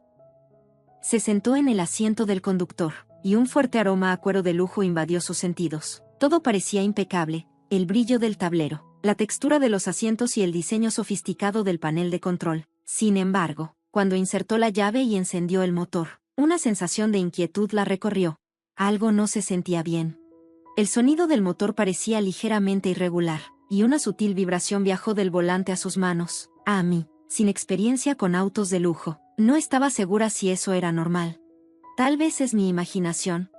Se sentó en el asiento del conductor, y un fuerte aroma a cuero de lujo invadió sus sentidos. Todo parecía impecable, el brillo del tablero, la textura de los asientos y el diseño sofisticado del panel de control. Sin embargo, cuando insertó la llave y encendió el motor, una sensación de inquietud la recorrió. Algo no se sentía bien. El sonido del motor parecía ligeramente irregular, y una sutil vibración viajó del volante a sus manos. Amy, sin experiencia con autos de lujo, no estaba segura si eso era normal. Tal vez es mi imaginación.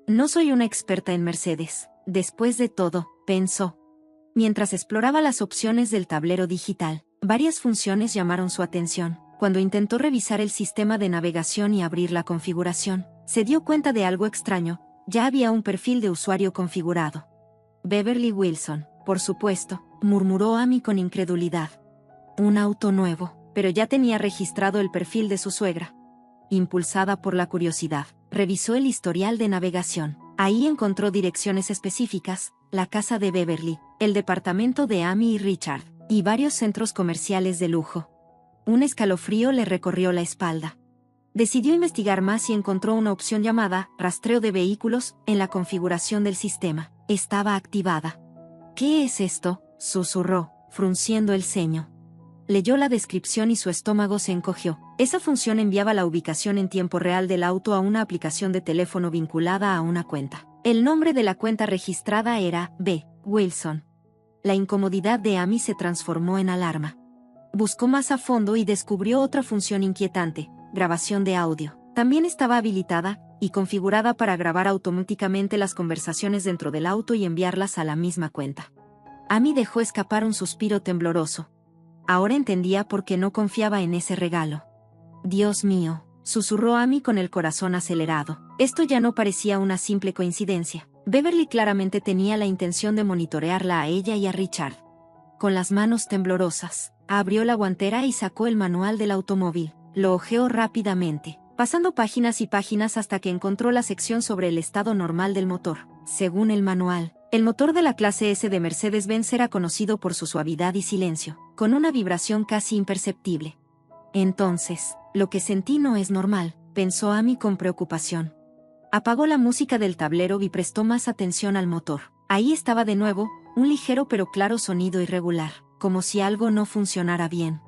No soy una experta en Mercedes, después de todo, pensó. Mientras exploraba las opciones del tablero digital, varias funciones llamaron su atención. Cuando intentó revisar el sistema de navegación y abrir la configuración, se dio cuenta de algo extraño. Ya había un perfil de usuario configurado. Beverly Wilson, por supuesto, murmuró Amy con incredulidad. Un auto nuevo, pero ya tenía registrado el perfil de su suegra. Impulsada por la curiosidad, revisó el historial de navegación. Ahí encontró direcciones específicas, la casa de Beverly, el departamento de Amy y Richard, y varios centros comerciales de lujo. Un escalofrío le recorrió la espalda. Decidió investigar más y encontró una opción llamada rastreo de vehículos en la configuración del sistema. Estaba activada. ¿Qué es esto?, susurró, frunciendo el ceño. Leyó la descripción y su estómago se encogió. Esa función enviaba la ubicación en tiempo real del auto a una aplicación de teléfono vinculada a una cuenta. El nombre de la cuenta registrada era B. Wilson. La incomodidad de Amy se transformó en alarma. Buscó más a fondo y descubrió otra función inquietante: grabación de audio. También estaba habilitada y configurada para grabar automáticamente las conversaciones dentro del auto y enviarlas a la misma cuenta. Amy dejó escapar un suspiro tembloroso. Ahora entendía por qué no confiaba en ese regalo. Dios mío, susurró Amy con el corazón acelerado. Esto ya no parecía una simple coincidencia. Beverly claramente tenía la intención de monitorearla a ella y a Richard. Con las manos temblorosas, abrió la guantera y sacó el manual del automóvil. Lo hojeó rápidamente, pasando páginas y páginas hasta que encontró la sección sobre el estado normal del motor. Según el manual, el motor de la clase S de Mercedes-Benz era conocido por su suavidad y silencio, con una vibración casi imperceptible. Entonces, lo que sentí no es normal, pensó Amy con preocupación. Apagó la música del tablero y prestó más atención al motor. Ahí estaba de nuevo, un ligero pero claro sonido irregular, como si algo no funcionara bien.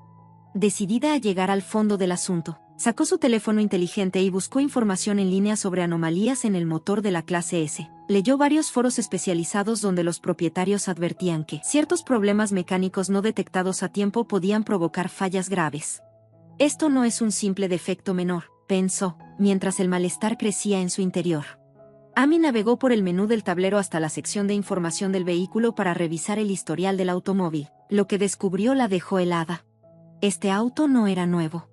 Decidida a llegar al fondo del asunto, sacó su teléfono inteligente y buscó información en línea sobre anomalías en el motor de la clase S. Leyó varios foros especializados donde los propietarios advertían que ciertos problemas mecánicos no detectados a tiempo podían provocar fallas graves. Esto no es un simple defecto menor, pensó, mientras el malestar crecía en su interior. Amy navegó por el menú del tablero hasta la sección de información del vehículo para revisar el historial del automóvil. Lo que descubrió la dejó helada. Este auto no era nuevo.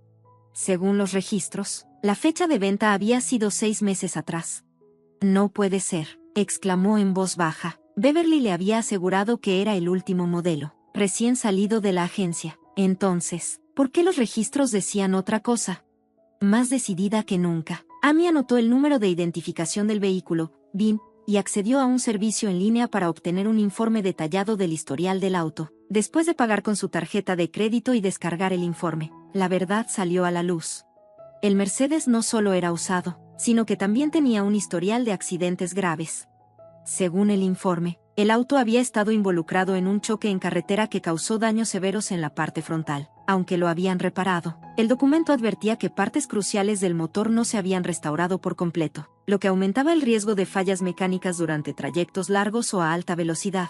Según los registros, la fecha de venta había sido 6 meses atrás. No puede ser, exclamó en voz baja. Beverly le había asegurado que era el último modelo, recién salido de la agencia. Entonces, ¿por qué los registros decían otra cosa? Más decidida que nunca, Amy anotó el número de identificación del vehículo, VIN, y accedió a un servicio en línea para obtener un informe detallado del historial del auto. Después de pagar con su tarjeta de crédito y descargar el informe, la verdad salió a la luz. El Mercedes no solo era usado, sino que también tenía un historial de accidentes graves. Según el informe, el auto había estado involucrado en un choque en carretera que causó daños severos en la parte frontal. Aunque lo habían reparado, el documento advertía que partes cruciales del motor no se habían restaurado por completo, lo que aumentaba el riesgo de fallas mecánicas durante trayectos largos o a alta velocidad.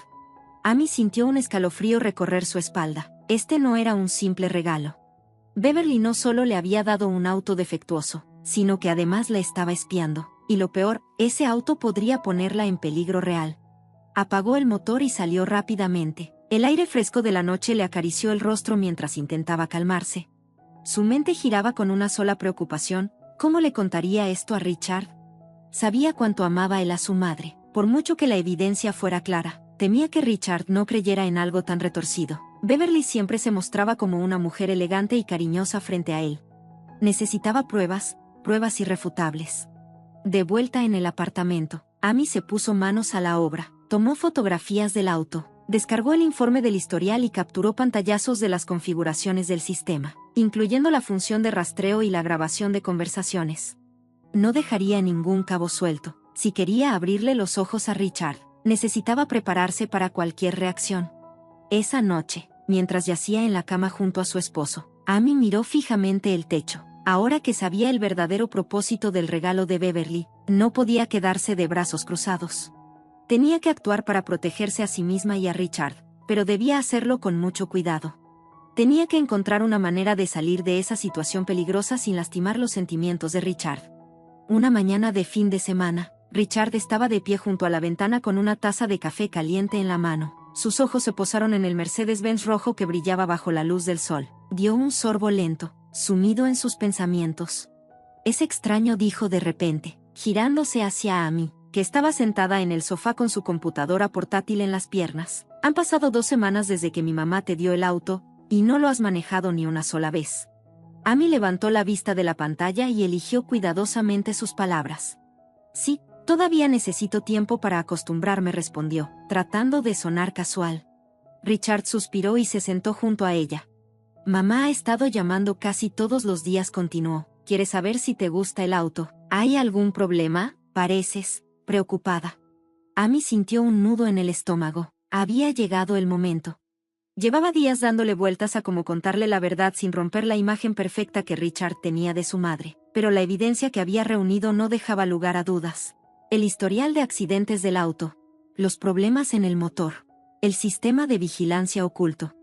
Amy sintió un escalofrío recorrer su espalda. Este no era un simple regalo. Beverly no solo le había dado un auto defectuoso, sino que además la estaba espiando. Y lo peor, ese auto podría ponerla en peligro real. Apagó el motor y salió rápidamente. El aire fresco de la noche le acarició el rostro mientras intentaba calmarse. Su mente giraba con una sola preocupación: ¿cómo le contaría esto a Richard? Sabía cuánto amaba él a su madre, por mucho que la evidencia fuera clara. Temía que Richard no creyera en algo tan retorcido. Beverly siempre se mostraba como una mujer elegante y cariñosa frente a él. Necesitaba pruebas irrefutables. De vuelta en el apartamento, Amy se puso manos a la obra. Tomó fotografías del auto, descargó el informe del historial y capturó pantallazos de las configuraciones del sistema, incluyendo la función de rastreo y la grabación de conversaciones. No dejaría ningún cabo suelto. Si quería abrirle los ojos a Richard, necesitaba prepararse para cualquier reacción. Esa noche, mientras yacía en la cama junto a su esposo, Amy miró fijamente el techo. Ahora que sabía el verdadero propósito del regalo de Beverly, no podía quedarse de brazos cruzados. Tenía que actuar para protegerse a sí misma y a Richard, pero debía hacerlo con mucho cuidado. Tenía que encontrar una manera de salir de esa situación peligrosa sin lastimar los sentimientos de Richard. Una mañana de fin de semana, Richard estaba de pie junto a la ventana con una taza de café caliente en la mano. Sus ojos se posaron en el Mercedes-Benz rojo que brillaba bajo la luz del sol. Dio un sorbo lento, sumido en sus pensamientos. Es extraño, dijo de repente, girándose hacia Amy, que estaba sentada en el sofá con su computadora portátil en las piernas. Han pasado 2 semanas desde que mi mamá te dio el auto, y no lo has manejado ni una sola vez. Amy levantó la vista de la pantalla y eligió cuidadosamente sus palabras. Sí, todavía necesito tiempo para acostumbrarme, respondió, tratando de sonar casual. Richard suspiró y se sentó junto a ella. Mamá ha estado llamando casi todos los días, continuó. Quiere saber si te gusta el auto. ¿Hay algún problema? Pareces preocupada. Amy sintió un nudo en el estómago. Había llegado el momento. Llevaba días dándole vueltas a cómo contarle la verdad sin romper la imagen perfecta que Richard tenía de su madre, pero la evidencia que había reunido no dejaba lugar a dudas. El historial de accidentes del auto, los problemas en el motor, el sistema de vigilancia oculto.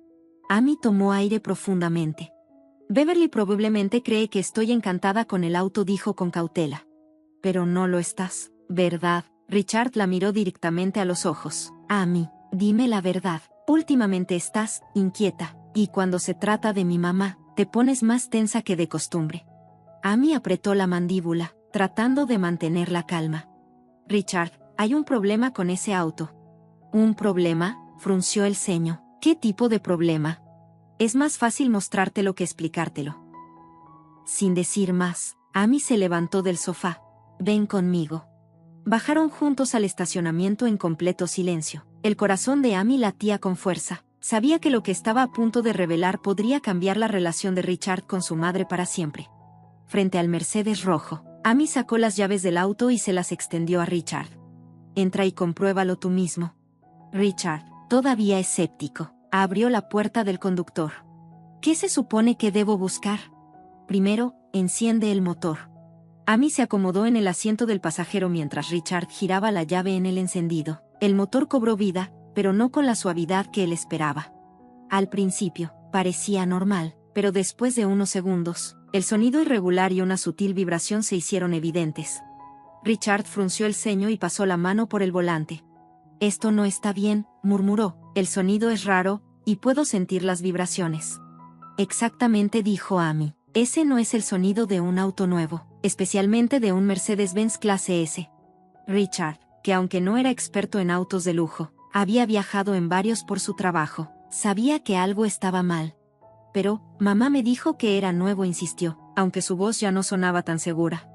Amy tomó aire profundamente. Beverly probablemente cree que estoy encantada con el auto, dijo con cautela. Pero no lo estás, ¿verdad? Richard la miró directamente a los ojos. Amy, dime la verdad. Últimamente estás inquieta, y cuando se trata de mi mamá, te pones más tensa que de costumbre. Amy apretó la mandíbula, tratando de mantener la calma. Richard, hay un problema con ese auto. ¿Un problema? Frunció el ceño. ¿Qué tipo de problema? Es más fácil mostrártelo que explicártelo. Sin decir más, Amy se levantó del sofá. Ven conmigo. Bajaron juntos al estacionamiento en completo silencio. El corazón de Amy latía con fuerza. Sabía que lo que estaba a punto de revelar podría cambiar la relación de Richard con su madre para siempre. Frente al Mercedes rojo, Amy sacó las llaves del auto y se las extendió a Richard. Entra y compruébalo tú mismo. Richard, todavía escéptico, abrió la puerta del conductor. ¿Qué se supone que debo buscar? Primero, enciende el motor. Amy se acomodó en el asiento del pasajero mientras Richard giraba la llave en el encendido. El motor cobró vida, pero no con la suavidad que él esperaba. Al principio, parecía normal, pero después de unos segundos, el sonido irregular y una sutil vibración se hicieron evidentes. Richard frunció el ceño y pasó la mano por el volante. Esto no está bien, murmuró. El sonido es raro, y puedo sentir las vibraciones. Exactamente, dijo Amy. Ese no es el sonido de un auto nuevo, especialmente de un Mercedes-Benz clase S. Richard, que aunque no era experto en autos de lujo, había viajado en varios por su trabajo, sabía que algo estaba mal. Pero, mamá me dijo que era nuevo, insistió, aunque su voz ya no sonaba tan segura.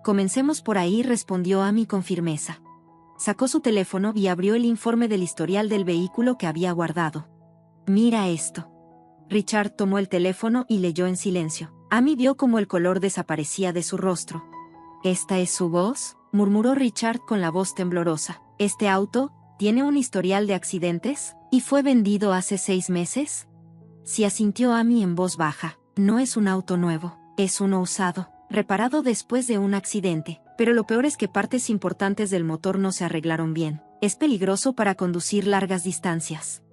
Comencemos por ahí, respondió Amy con firmeza. Sacó su teléfono y abrió el informe del historial del vehículo que había guardado. Mira esto. Richard tomó el teléfono y leyó en silencio. Amy vio cómo el color desaparecía de su rostro. ¿Esta es su voz?, murmuró Richard con la voz temblorosa. ¿Este auto tiene un historial de accidentes? ¿Y fue vendido hace 6 meses? Sí, asintió Amy en voz baja. No es un auto nuevo, es uno usado, reparado después de un accidente. Pero lo peor es que partes importantes del motor no se arreglaron bien. Es peligroso para conducir largas distancias.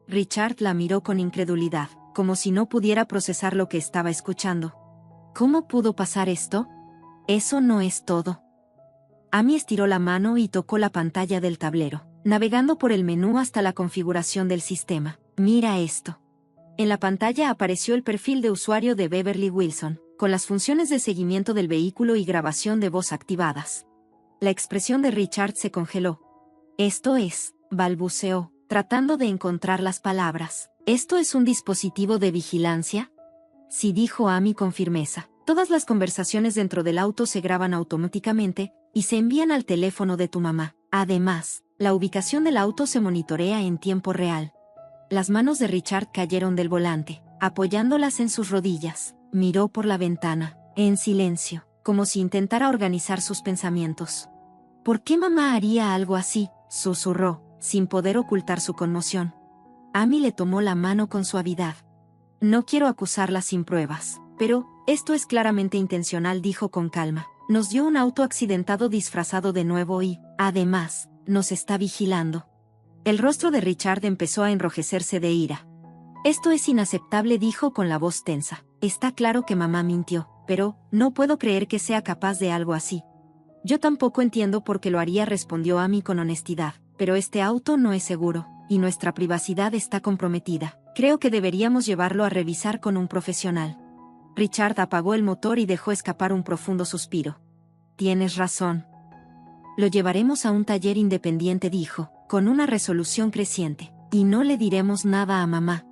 Richard la miró con incredulidad, como si no pudiera procesar lo que estaba escuchando. ¿Cómo pudo pasar esto? Eso no es todo. Amy estiró la mano y tocó la pantalla del tablero, navegando por el menú hasta la configuración del sistema. Mira esto. En la pantalla apareció el perfil de usuario de Beverly Wilson, con las funciones de seguimiento del vehículo y grabación de voz activadas. La expresión de Richard se congeló. Esto es, balbuceó, tratando de encontrar las palabras. ¿Esto es un dispositivo de vigilancia? Sí, dijo Amy con firmeza. Todas las conversaciones dentro del auto se graban automáticamente y se envían al teléfono de tu mamá. Además, la ubicación del auto se monitorea en tiempo real. Las manos de Richard cayeron del volante, apoyándolas en sus rodillas. Miró por la ventana, en silencio, como si intentara organizar sus pensamientos. ¿Por qué mamá haría algo así?, susurró, sin poder ocultar su conmoción. Amy le tomó la mano con suavidad. No quiero acusarla sin pruebas, pero esto es claramente intencional, dijo con calma. Nos dio un auto accidentado disfrazado de nuevo y, además, nos está vigilando. El rostro de Richard empezó a enrojecerse de ira. Esto es inaceptable, dijo con la voz tensa. Está claro que mamá mintió, pero no puedo creer que sea capaz de algo así. Yo tampoco entiendo por qué lo haría, respondió Amy con honestidad, pero este auto no es seguro, y nuestra privacidad está comprometida. Creo que deberíamos llevarlo a revisar con un profesional. Richard apagó el motor y dejó escapar un profundo suspiro. Tienes razón. Lo llevaremos a un taller independiente, dijo, con una resolución creciente, y no le diremos nada a mamá.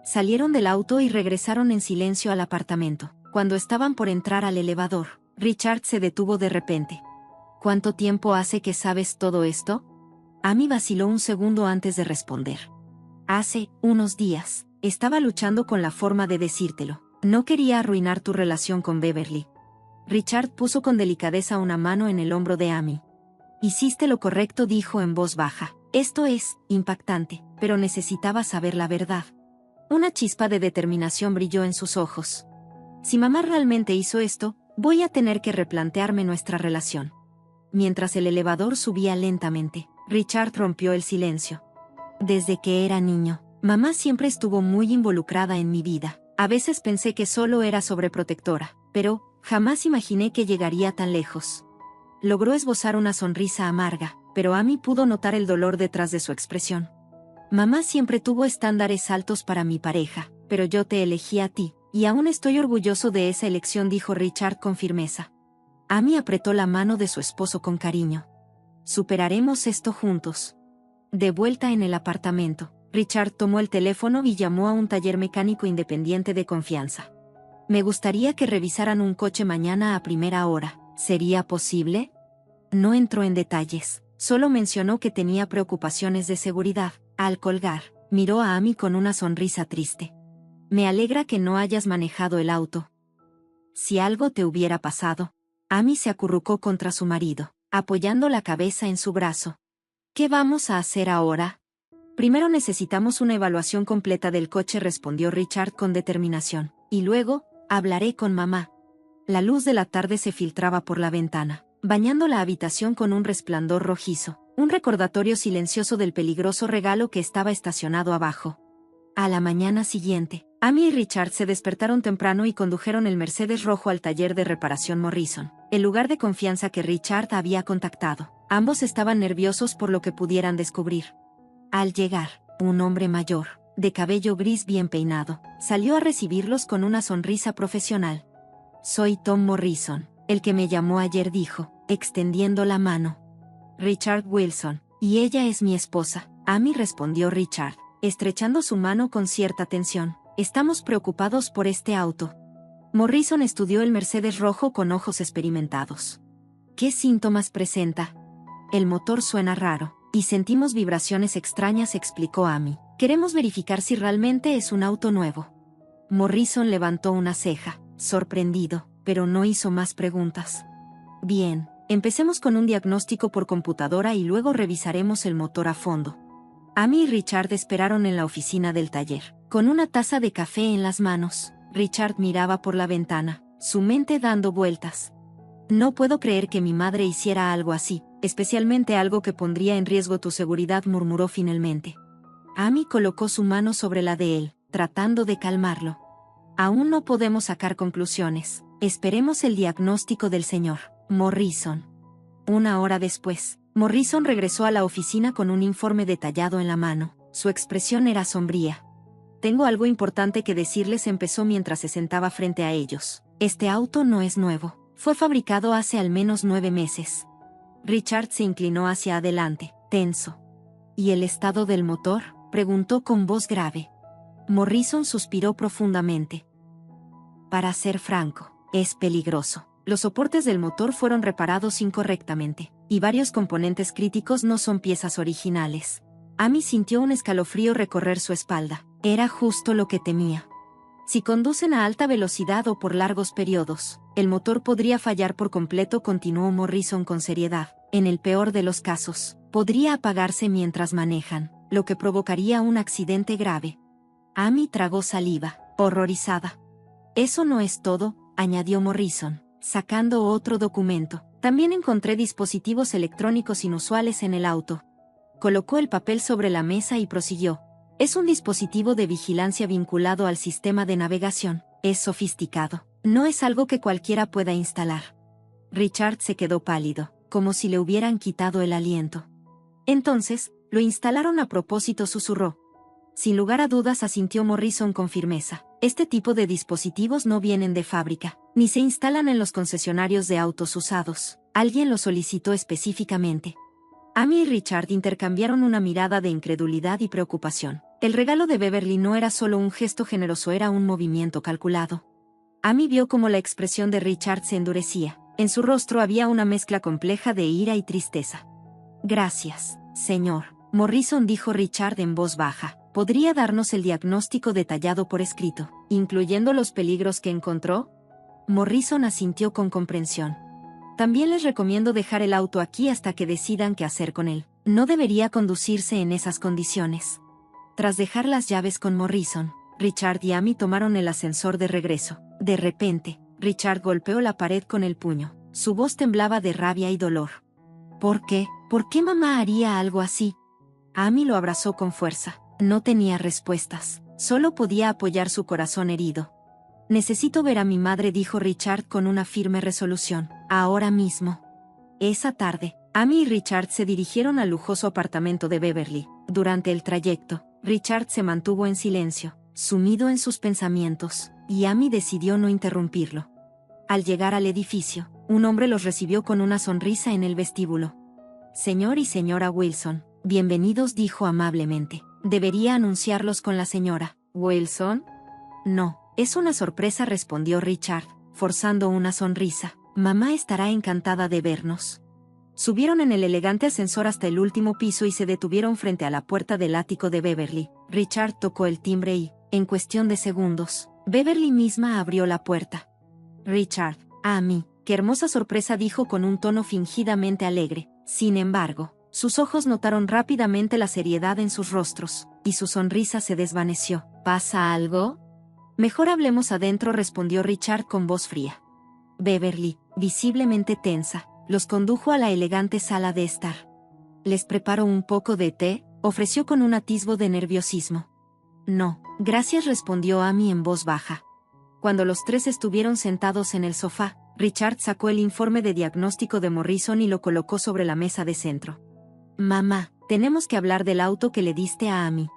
Salieron del auto y regresaron en silencio al apartamento. Cuando estaban por entrar al elevador, Richard se detuvo de repente. ¿Cuánto tiempo hace que sabes todo esto? Amy vaciló un segundo antes de responder. Hace unos días. Estaba luchando con la forma de decírtelo. No quería arruinar tu relación con Beverly. Richard puso con delicadeza una mano en el hombro de Amy. Hiciste lo correcto, dijo en voz baja. Esto es impactante, pero necesitaba saber la verdad. Una chispa de determinación brilló en sus ojos. Si mamá realmente hizo esto, voy a tener que replantearme nuestra relación. Mientras el elevador subía lentamente, Richard rompió el silencio. Desde que era niño, mamá siempre estuvo muy involucrada en mi vida. A veces pensé que solo era sobreprotectora, pero jamás imaginé que llegaría tan lejos. Logró esbozar una sonrisa amarga, pero Amy pudo notar el dolor detrás de su expresión. Mamá siempre tuvo estándares altos para mi pareja, pero yo te elegí a ti, y aún estoy orgulloso de esa elección, dijo Richard con firmeza. Amy apretó la mano de su esposo con cariño. Superaremos esto juntos. De vuelta en el apartamento, Richard tomó el teléfono y llamó a un taller mecánico independiente de confianza. Me gustaría que revisaran un coche mañana a primera hora. ¿Sería posible? No entró en detalles, solo mencionó que tenía preocupaciones de seguridad. Al colgar, miró a Amy con una sonrisa triste. Me alegra que no hayas manejado el auto. Si algo te hubiera pasado. Amy se acurrucó contra su marido, apoyando la cabeza en su brazo. ¿Qué vamos a hacer ahora? Primero necesitamos una evaluación completa del coche, respondió Richard con determinación. Y luego, hablaré con mamá. La luz de la tarde se filtraba por la ventana, bañando la habitación con un resplandor rojizo, un recordatorio silencioso del peligroso regalo que estaba estacionado abajo. A la mañana siguiente, Amy y Richard se despertaron temprano y condujeron el Mercedes rojo al taller de reparación Morrison, el lugar de confianza que Richard había contactado. Ambos estaban nerviosos por lo que pudieran descubrir. Al llegar, un hombre mayor, de cabello gris bien peinado, salió a recibirlos con una sonrisa profesional. Soy Tom Morrison, el que me llamó ayer, dijo, extendiendo la mano. Richard Wilson, y ella es mi esposa. Amy, respondió Richard, estrechando su mano con cierta tensión. Estamos preocupados por este auto. Morrison estudió el Mercedes rojo con ojos experimentados. ¿Qué síntomas presenta? El motor suena raro, y sentimos vibraciones extrañas, explicó Amy. Queremos verificar si realmente es un auto nuevo. Morrison levantó una ceja, sorprendido, pero no hizo más preguntas. Bien, empecemos con un diagnóstico por computadora y luego revisaremos el motor a fondo. Amy y Richard esperaron en la oficina del taller, con una taza de café en las manos. Richard miraba por la ventana, su mente dando vueltas. No puedo creer que mi madre hiciera algo así, especialmente algo que pondría en riesgo tu seguridad, murmuró finalmente. Amy colocó su mano sobre la de él, tratando de calmarlo. Aún no podemos sacar conclusiones. Esperemos el diagnóstico del señor Morrison. Una hora después, Morrison regresó a la oficina con un informe detallado en la mano. Su expresión era sombría. Tengo algo importante que decirles, empezó mientras se sentaba frente a ellos. Este auto no es nuevo. Fue fabricado hace al menos 9 meses. Richard se inclinó hacia adelante, tenso. ¿Y el estado del motor?, preguntó con voz grave. Morrison suspiró profundamente. Para ser franco, es peligroso. Los soportes del motor fueron reparados incorrectamente, y varios componentes críticos no son piezas originales. Amy sintió un escalofrío recorrer su espalda. Era justo lo que temía. Si conducen a alta velocidad o por largos periodos, el motor podría fallar por completo, continuó Morrison con seriedad. En el peor de los casos, podría apagarse mientras manejan, lo que provocaría un accidente grave. Amy tragó saliva, horrorizada. Eso no es todo, añadió Morrison, sacando otro documento. También encontré dispositivos electrónicos inusuales en el auto. Colocó el papel sobre la mesa y prosiguió. Es un dispositivo de vigilancia vinculado al sistema de navegación. Es sofisticado. No es algo que cualquiera pueda instalar. Richard se quedó pálido, como si le hubieran quitado el aliento. Entonces, lo instalaron a propósito, susurró. Sin lugar a dudas, asintió Morrison con firmeza. Este tipo de dispositivos no vienen de fábrica, ni se instalan en los concesionarios de autos usados. Alguien lo solicitó específicamente. Amy y Richard intercambiaron una mirada de incredulidad y preocupación. El regalo de Beverly no era solo un gesto generoso, era un movimiento calculado. Amy vio cómo la expresión de Richard se endurecía. En su rostro había una mezcla compleja de ira y tristeza. Gracias, señor Morrison, dijo Richard en voz baja. ¿Podría darnos el diagnóstico detallado por escrito, incluyendo los peligros que encontró? Morrison asintió con comprensión. También les recomiendo dejar el auto aquí hasta que decidan qué hacer con él. No debería conducirse en esas condiciones. Tras dejar las llaves con Morrison, Richard y Amy tomaron el ascensor de regreso. De repente, Richard golpeó la pared con el puño. Su voz temblaba de rabia y dolor. ¿Por qué? ¿Por qué mamá haría algo así? Amy lo abrazó con fuerza. No tenía respuestas. Solo podía apoyar su corazón herido. Necesito ver a mi madre, dijo Richard con una firme resolución. Ahora mismo. Esa tarde, Amy y Richard se dirigieron al lujoso apartamento de Beverly. Durante el trayecto, Richard se mantuvo en silencio, sumido en sus pensamientos, y Amy decidió no interrumpirlo. Al llegar al edificio, un hombre los recibió con una sonrisa en el vestíbulo. Señor y señora Wilson, bienvenidos, dijo amablemente. ¿Debería anunciarlos con la señora Wilson? No, es una sorpresa, respondió Richard, forzando una sonrisa. Mamá estará encantada de vernos. Subieron en el elegante ascensor hasta el último piso y se detuvieron frente a la puerta del ático de Beverly. Richard tocó el timbre y, en cuestión de segundos, Beverly misma abrió la puerta. Richard, Amy, qué hermosa sorpresa, dijo con un tono fingidamente alegre. Sin embargo, sus ojos notaron rápidamente la seriedad en sus rostros, y su sonrisa se desvaneció. ¿Pasa algo? Mejor hablemos adentro, respondió Richard con voz fría. Beverly, visiblemente tensa, los condujo a la elegante sala de estar. ¿Les preparo un poco de té?, ofreció con un atisbo de nerviosismo. No, gracias, respondió Amy en voz baja. Cuando los tres estuvieron sentados en el sofá, Richard sacó el informe de diagnóstico de Morrison y lo colocó sobre la mesa de centro. Mamá, tenemos que hablar del auto que le diste a Amy.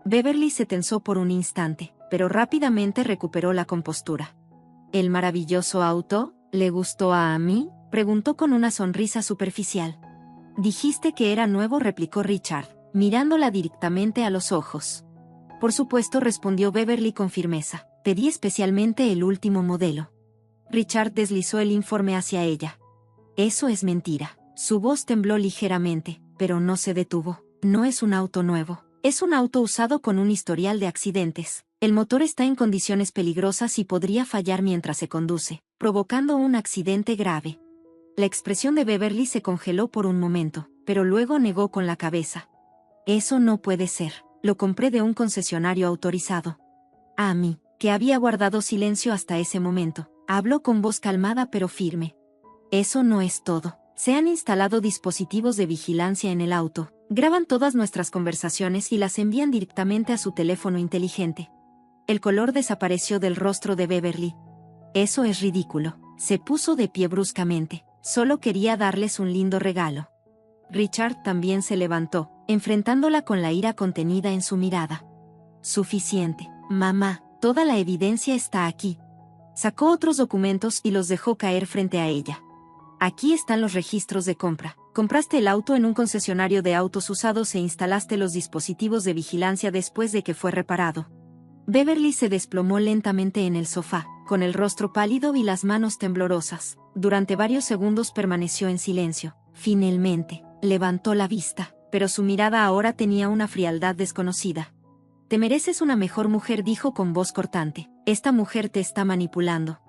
Beverly se tensó por un instante, pero rápidamente recuperó la compostura. ¿El maravilloso auto? ¿Le gustó a Amy?, preguntó con una sonrisa superficial. Dijiste que era nuevo, replicó Richard, mirándola directamente a los ojos. Por supuesto, respondió Beverly con firmeza. Pedí especialmente el último modelo. Richard deslizó el informe hacia ella. Eso es mentira. Su voz tembló ligeramente, pero no se detuvo. No es un auto nuevo. Es un auto usado con un historial de accidentes. El motor está en condiciones peligrosas y podría fallar mientras se conduce, provocando un accidente grave. La expresión de Beverly se congeló por un momento, pero luego negó con la cabeza. Eso no puede ser. Lo compré de un concesionario autorizado. Amy, que había guardado silencio hasta ese momento, habló con voz calmada pero firme. Eso no es todo. Se han instalado dispositivos de vigilancia en el auto, graban todas nuestras conversaciones y las envían directamente a su teléfono inteligente. El color desapareció del rostro de Beverly. Eso es ridículo. Se puso de pie bruscamente. Solo quería darles un lindo regalo. Richard también se levantó, enfrentándola con la ira contenida en su mirada. Suficiente, mamá, toda la evidencia está aquí. Sacó otros documentos y los dejó caer frente a ella. Aquí están los registros de compra. Compraste el auto en un concesionario de autos usados e instalaste los dispositivos de vigilancia después de que fue reparado. Beverly se desplomó lentamente en el sofá, con el rostro pálido y las manos temblorosas. Durante varios segundos permaneció en silencio. Finalmente, levantó la vista, pero su mirada ahora tenía una frialdad desconocida. Te mereces una mejor mujer, dijo con voz cortante. Esta mujer te está manipulando.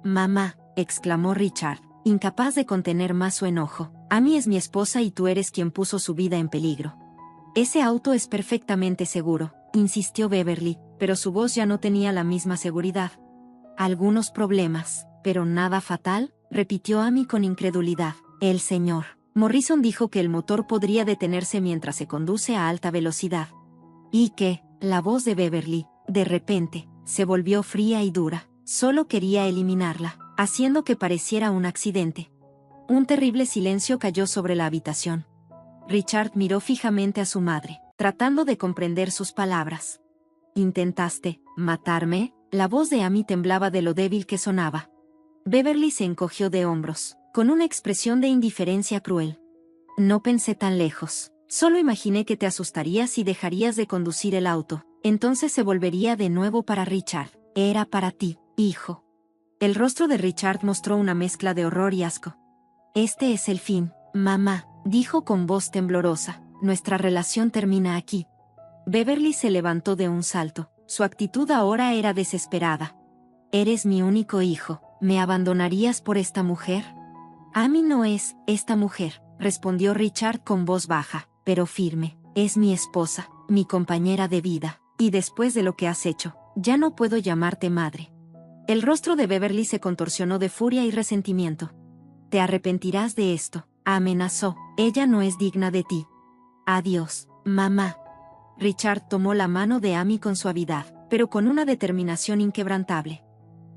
Mamá, exclamó Richard, incapaz de contener más su enojo. Amy es mi esposa y tú eres quien puso su vida en peligro. Ese auto es perfectamente seguro, insistió Beverly, pero su voz ya no tenía la misma seguridad. Algunos problemas, pero nada fatal, repitió Amy con incredulidad. El señor Morrison dijo que el motor podría detenerse mientras se conduce a alta velocidad. ¿Y qué? La voz de Beverly, de repente, se volvió fría y dura. Solo quería eliminarla, haciendo que pareciera un accidente. Un terrible silencio cayó sobre la habitación. Richard miró fijamente a su madre, tratando de comprender sus palabras. ¿Intentaste matarme? La voz de Amy temblaba de lo débil que sonaba. Beverly se encogió de hombros, con una expresión de indiferencia cruel. No pensé tan lejos. Solo imaginé que te asustarías y dejarías de conducir el auto. Entonces se volvería de nuevo para Richard. Era para ti, hijo. El rostro de Richard mostró una mezcla de horror y asco. Este es el fin, mamá, dijo con voz temblorosa. Nuestra relación termina aquí. Beverly se levantó de un salto. Su actitud ahora era desesperada. Eres mi único hijo. ¿Me abandonarías por esta mujer? Amy no es esta mujer, respondió Richard con voz baja, pero firme. Es mi esposa, mi compañera de vida, y después de lo que has hecho, ya no puedo llamarte madre. El rostro de Beverly se contorsionó de furia y resentimiento. Te arrepentirás de esto, amenazó. Ella no es digna de ti. Adiós, mamá. Richard tomó la mano de Amy con suavidad, pero con una determinación inquebrantable.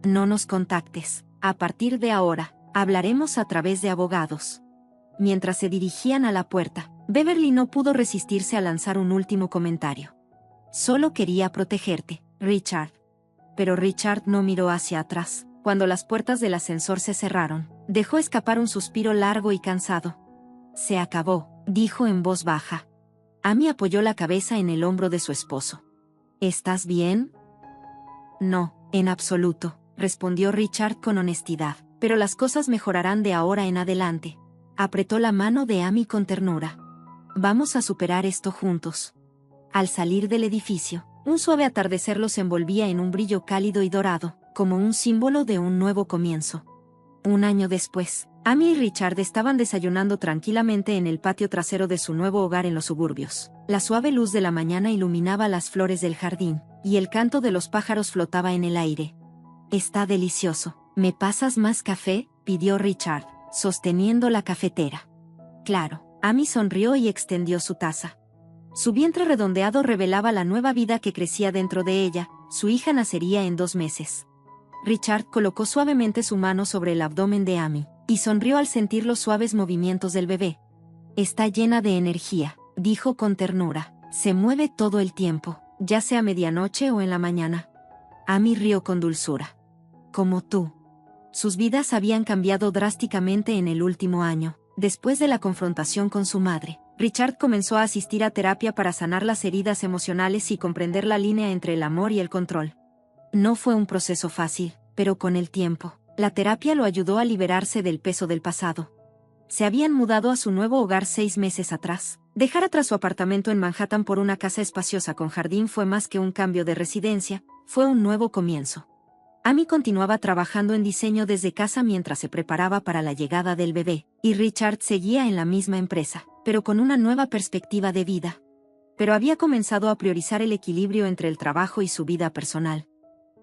No nos contactes. A partir de ahora, hablaremos a través de abogados. Mientras se dirigían a la puerta, Beverly no pudo resistirse a lanzar un último comentario. Solo quería protegerte, Richard. Pero Richard no miró hacia atrás. Cuando las puertas del ascensor se cerraron, dejó escapar un suspiro largo y cansado. Se acabó, dijo en voz baja. Amy apoyó la cabeza en el hombro de su esposo. ¿Estás bien? No, en absoluto, respondió Richard con honestidad, pero las cosas mejorarán de ahora en adelante. Apretó la mano de Amy con ternura. Vamos a superar esto juntos. Al salir del edificio, un suave atardecer los envolvía en un brillo cálido y dorado, como un símbolo de un nuevo comienzo. Un año después, Amy y Richard estaban desayunando tranquilamente en el patio trasero de su nuevo hogar en los suburbios. La suave luz de la mañana iluminaba las flores del jardín, y el canto de los pájaros flotaba en el aire. Está delicioso. ¿Me pasas más café?, pidió Richard, sosteniendo la cafetera. Claro. Amy sonrió y extendió su taza. Su vientre redondeado revelaba la nueva vida que crecía dentro de ella. Su hija nacería en 2 meses. Richard colocó suavemente su mano sobre el abdomen de Amy, y sonrió al sentir los suaves movimientos del bebé. Está llena de energía, dijo con ternura. Se mueve todo el tiempo, ya sea medianoche o en la mañana. Amy rió con dulzura. Como tú. Sus vidas habían cambiado drásticamente en el último año. Después de la confrontación con su madre, Richard comenzó a asistir a terapia para sanar las heridas emocionales y comprender la línea entre el amor y el control. No fue un proceso fácil, pero con el tiempo, la terapia lo ayudó a liberarse del peso del pasado. Se habían mudado a su nuevo hogar 6 meses atrás. Dejar atrás su apartamento en Manhattan por una casa espaciosa con jardín fue más que un cambio de residencia, fue un nuevo comienzo. Amy continuaba trabajando en diseño desde casa mientras se preparaba para la llegada del bebé, y Richard seguía en la misma empresa, pero con una nueva perspectiva de vida. Pero había comenzado a priorizar el equilibrio entre el trabajo y su vida personal.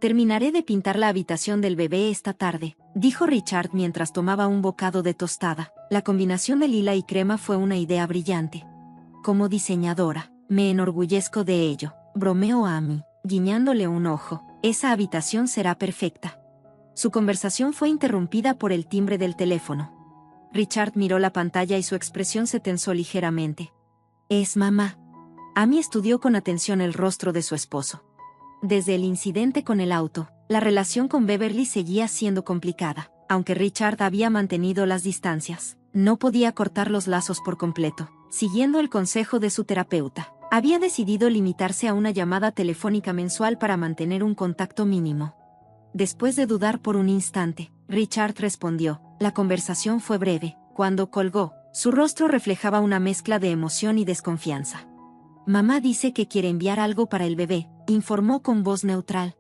Terminaré de pintar la habitación del bebé esta tarde, dijo Richard mientras tomaba un bocado de tostada. La combinación de lila y crema fue una idea brillante. Como diseñadora, me enorgullezco de ello, bromeó Amy, guiñándole un ojo. Esa habitación será perfecta. Su conversación fue interrumpida por el timbre del teléfono. Richard miró la pantalla y su expresión se tensó ligeramente. Es mamá. Amy estudió con atención el rostro de su esposo. Desde el incidente con el auto, la relación con Beverly seguía siendo complicada. Aunque Richard había mantenido las distancias, no podía cortar los lazos por completo. Siguiendo el consejo de su terapeuta, había decidido limitarse a una llamada telefónica mensual para mantener un contacto mínimo. Después de dudar por un instante, Richard respondió. La conversación fue breve. Cuando colgó, su rostro reflejaba una mezcla de emoción y desconfianza. Mamá dice que quiere enviar algo para el bebé, informó con voz neutral.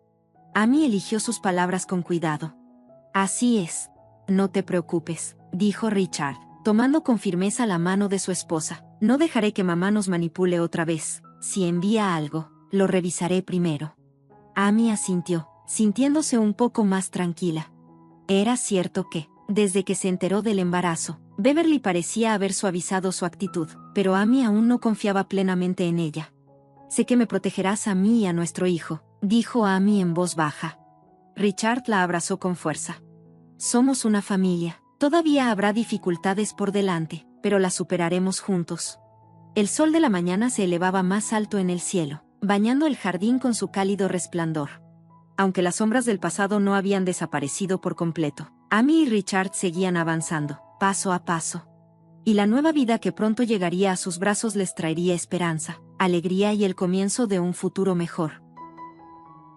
Amy eligió sus palabras con cuidado. Así es. No te preocupes, dijo Richard, tomando con firmeza la mano de su esposa. No dejaré que mamá nos manipule otra vez. Si envía algo, lo revisaré primero. Amy asintió, sintiéndose un poco más tranquila. Era cierto que, desde que se enteró del embarazo, Beverly parecía haber suavizado su actitud, pero Amy aún no confiaba plenamente en ella. Sé que me protegerás a mí y a nuestro hijo, dijo Amy en voz baja. Richard la abrazó con fuerza. Somos una familia. Todavía habrá dificultades por delante, pero las superaremos juntos. El sol de la mañana se elevaba más alto en el cielo, bañando el jardín con su cálido resplandor. Aunque las sombras del pasado no habían desaparecido por completo, Amy y Richard seguían avanzando, paso a paso. Y la nueva vida que pronto llegaría a sus brazos les traería esperanza, alegría y el comienzo de un futuro mejor.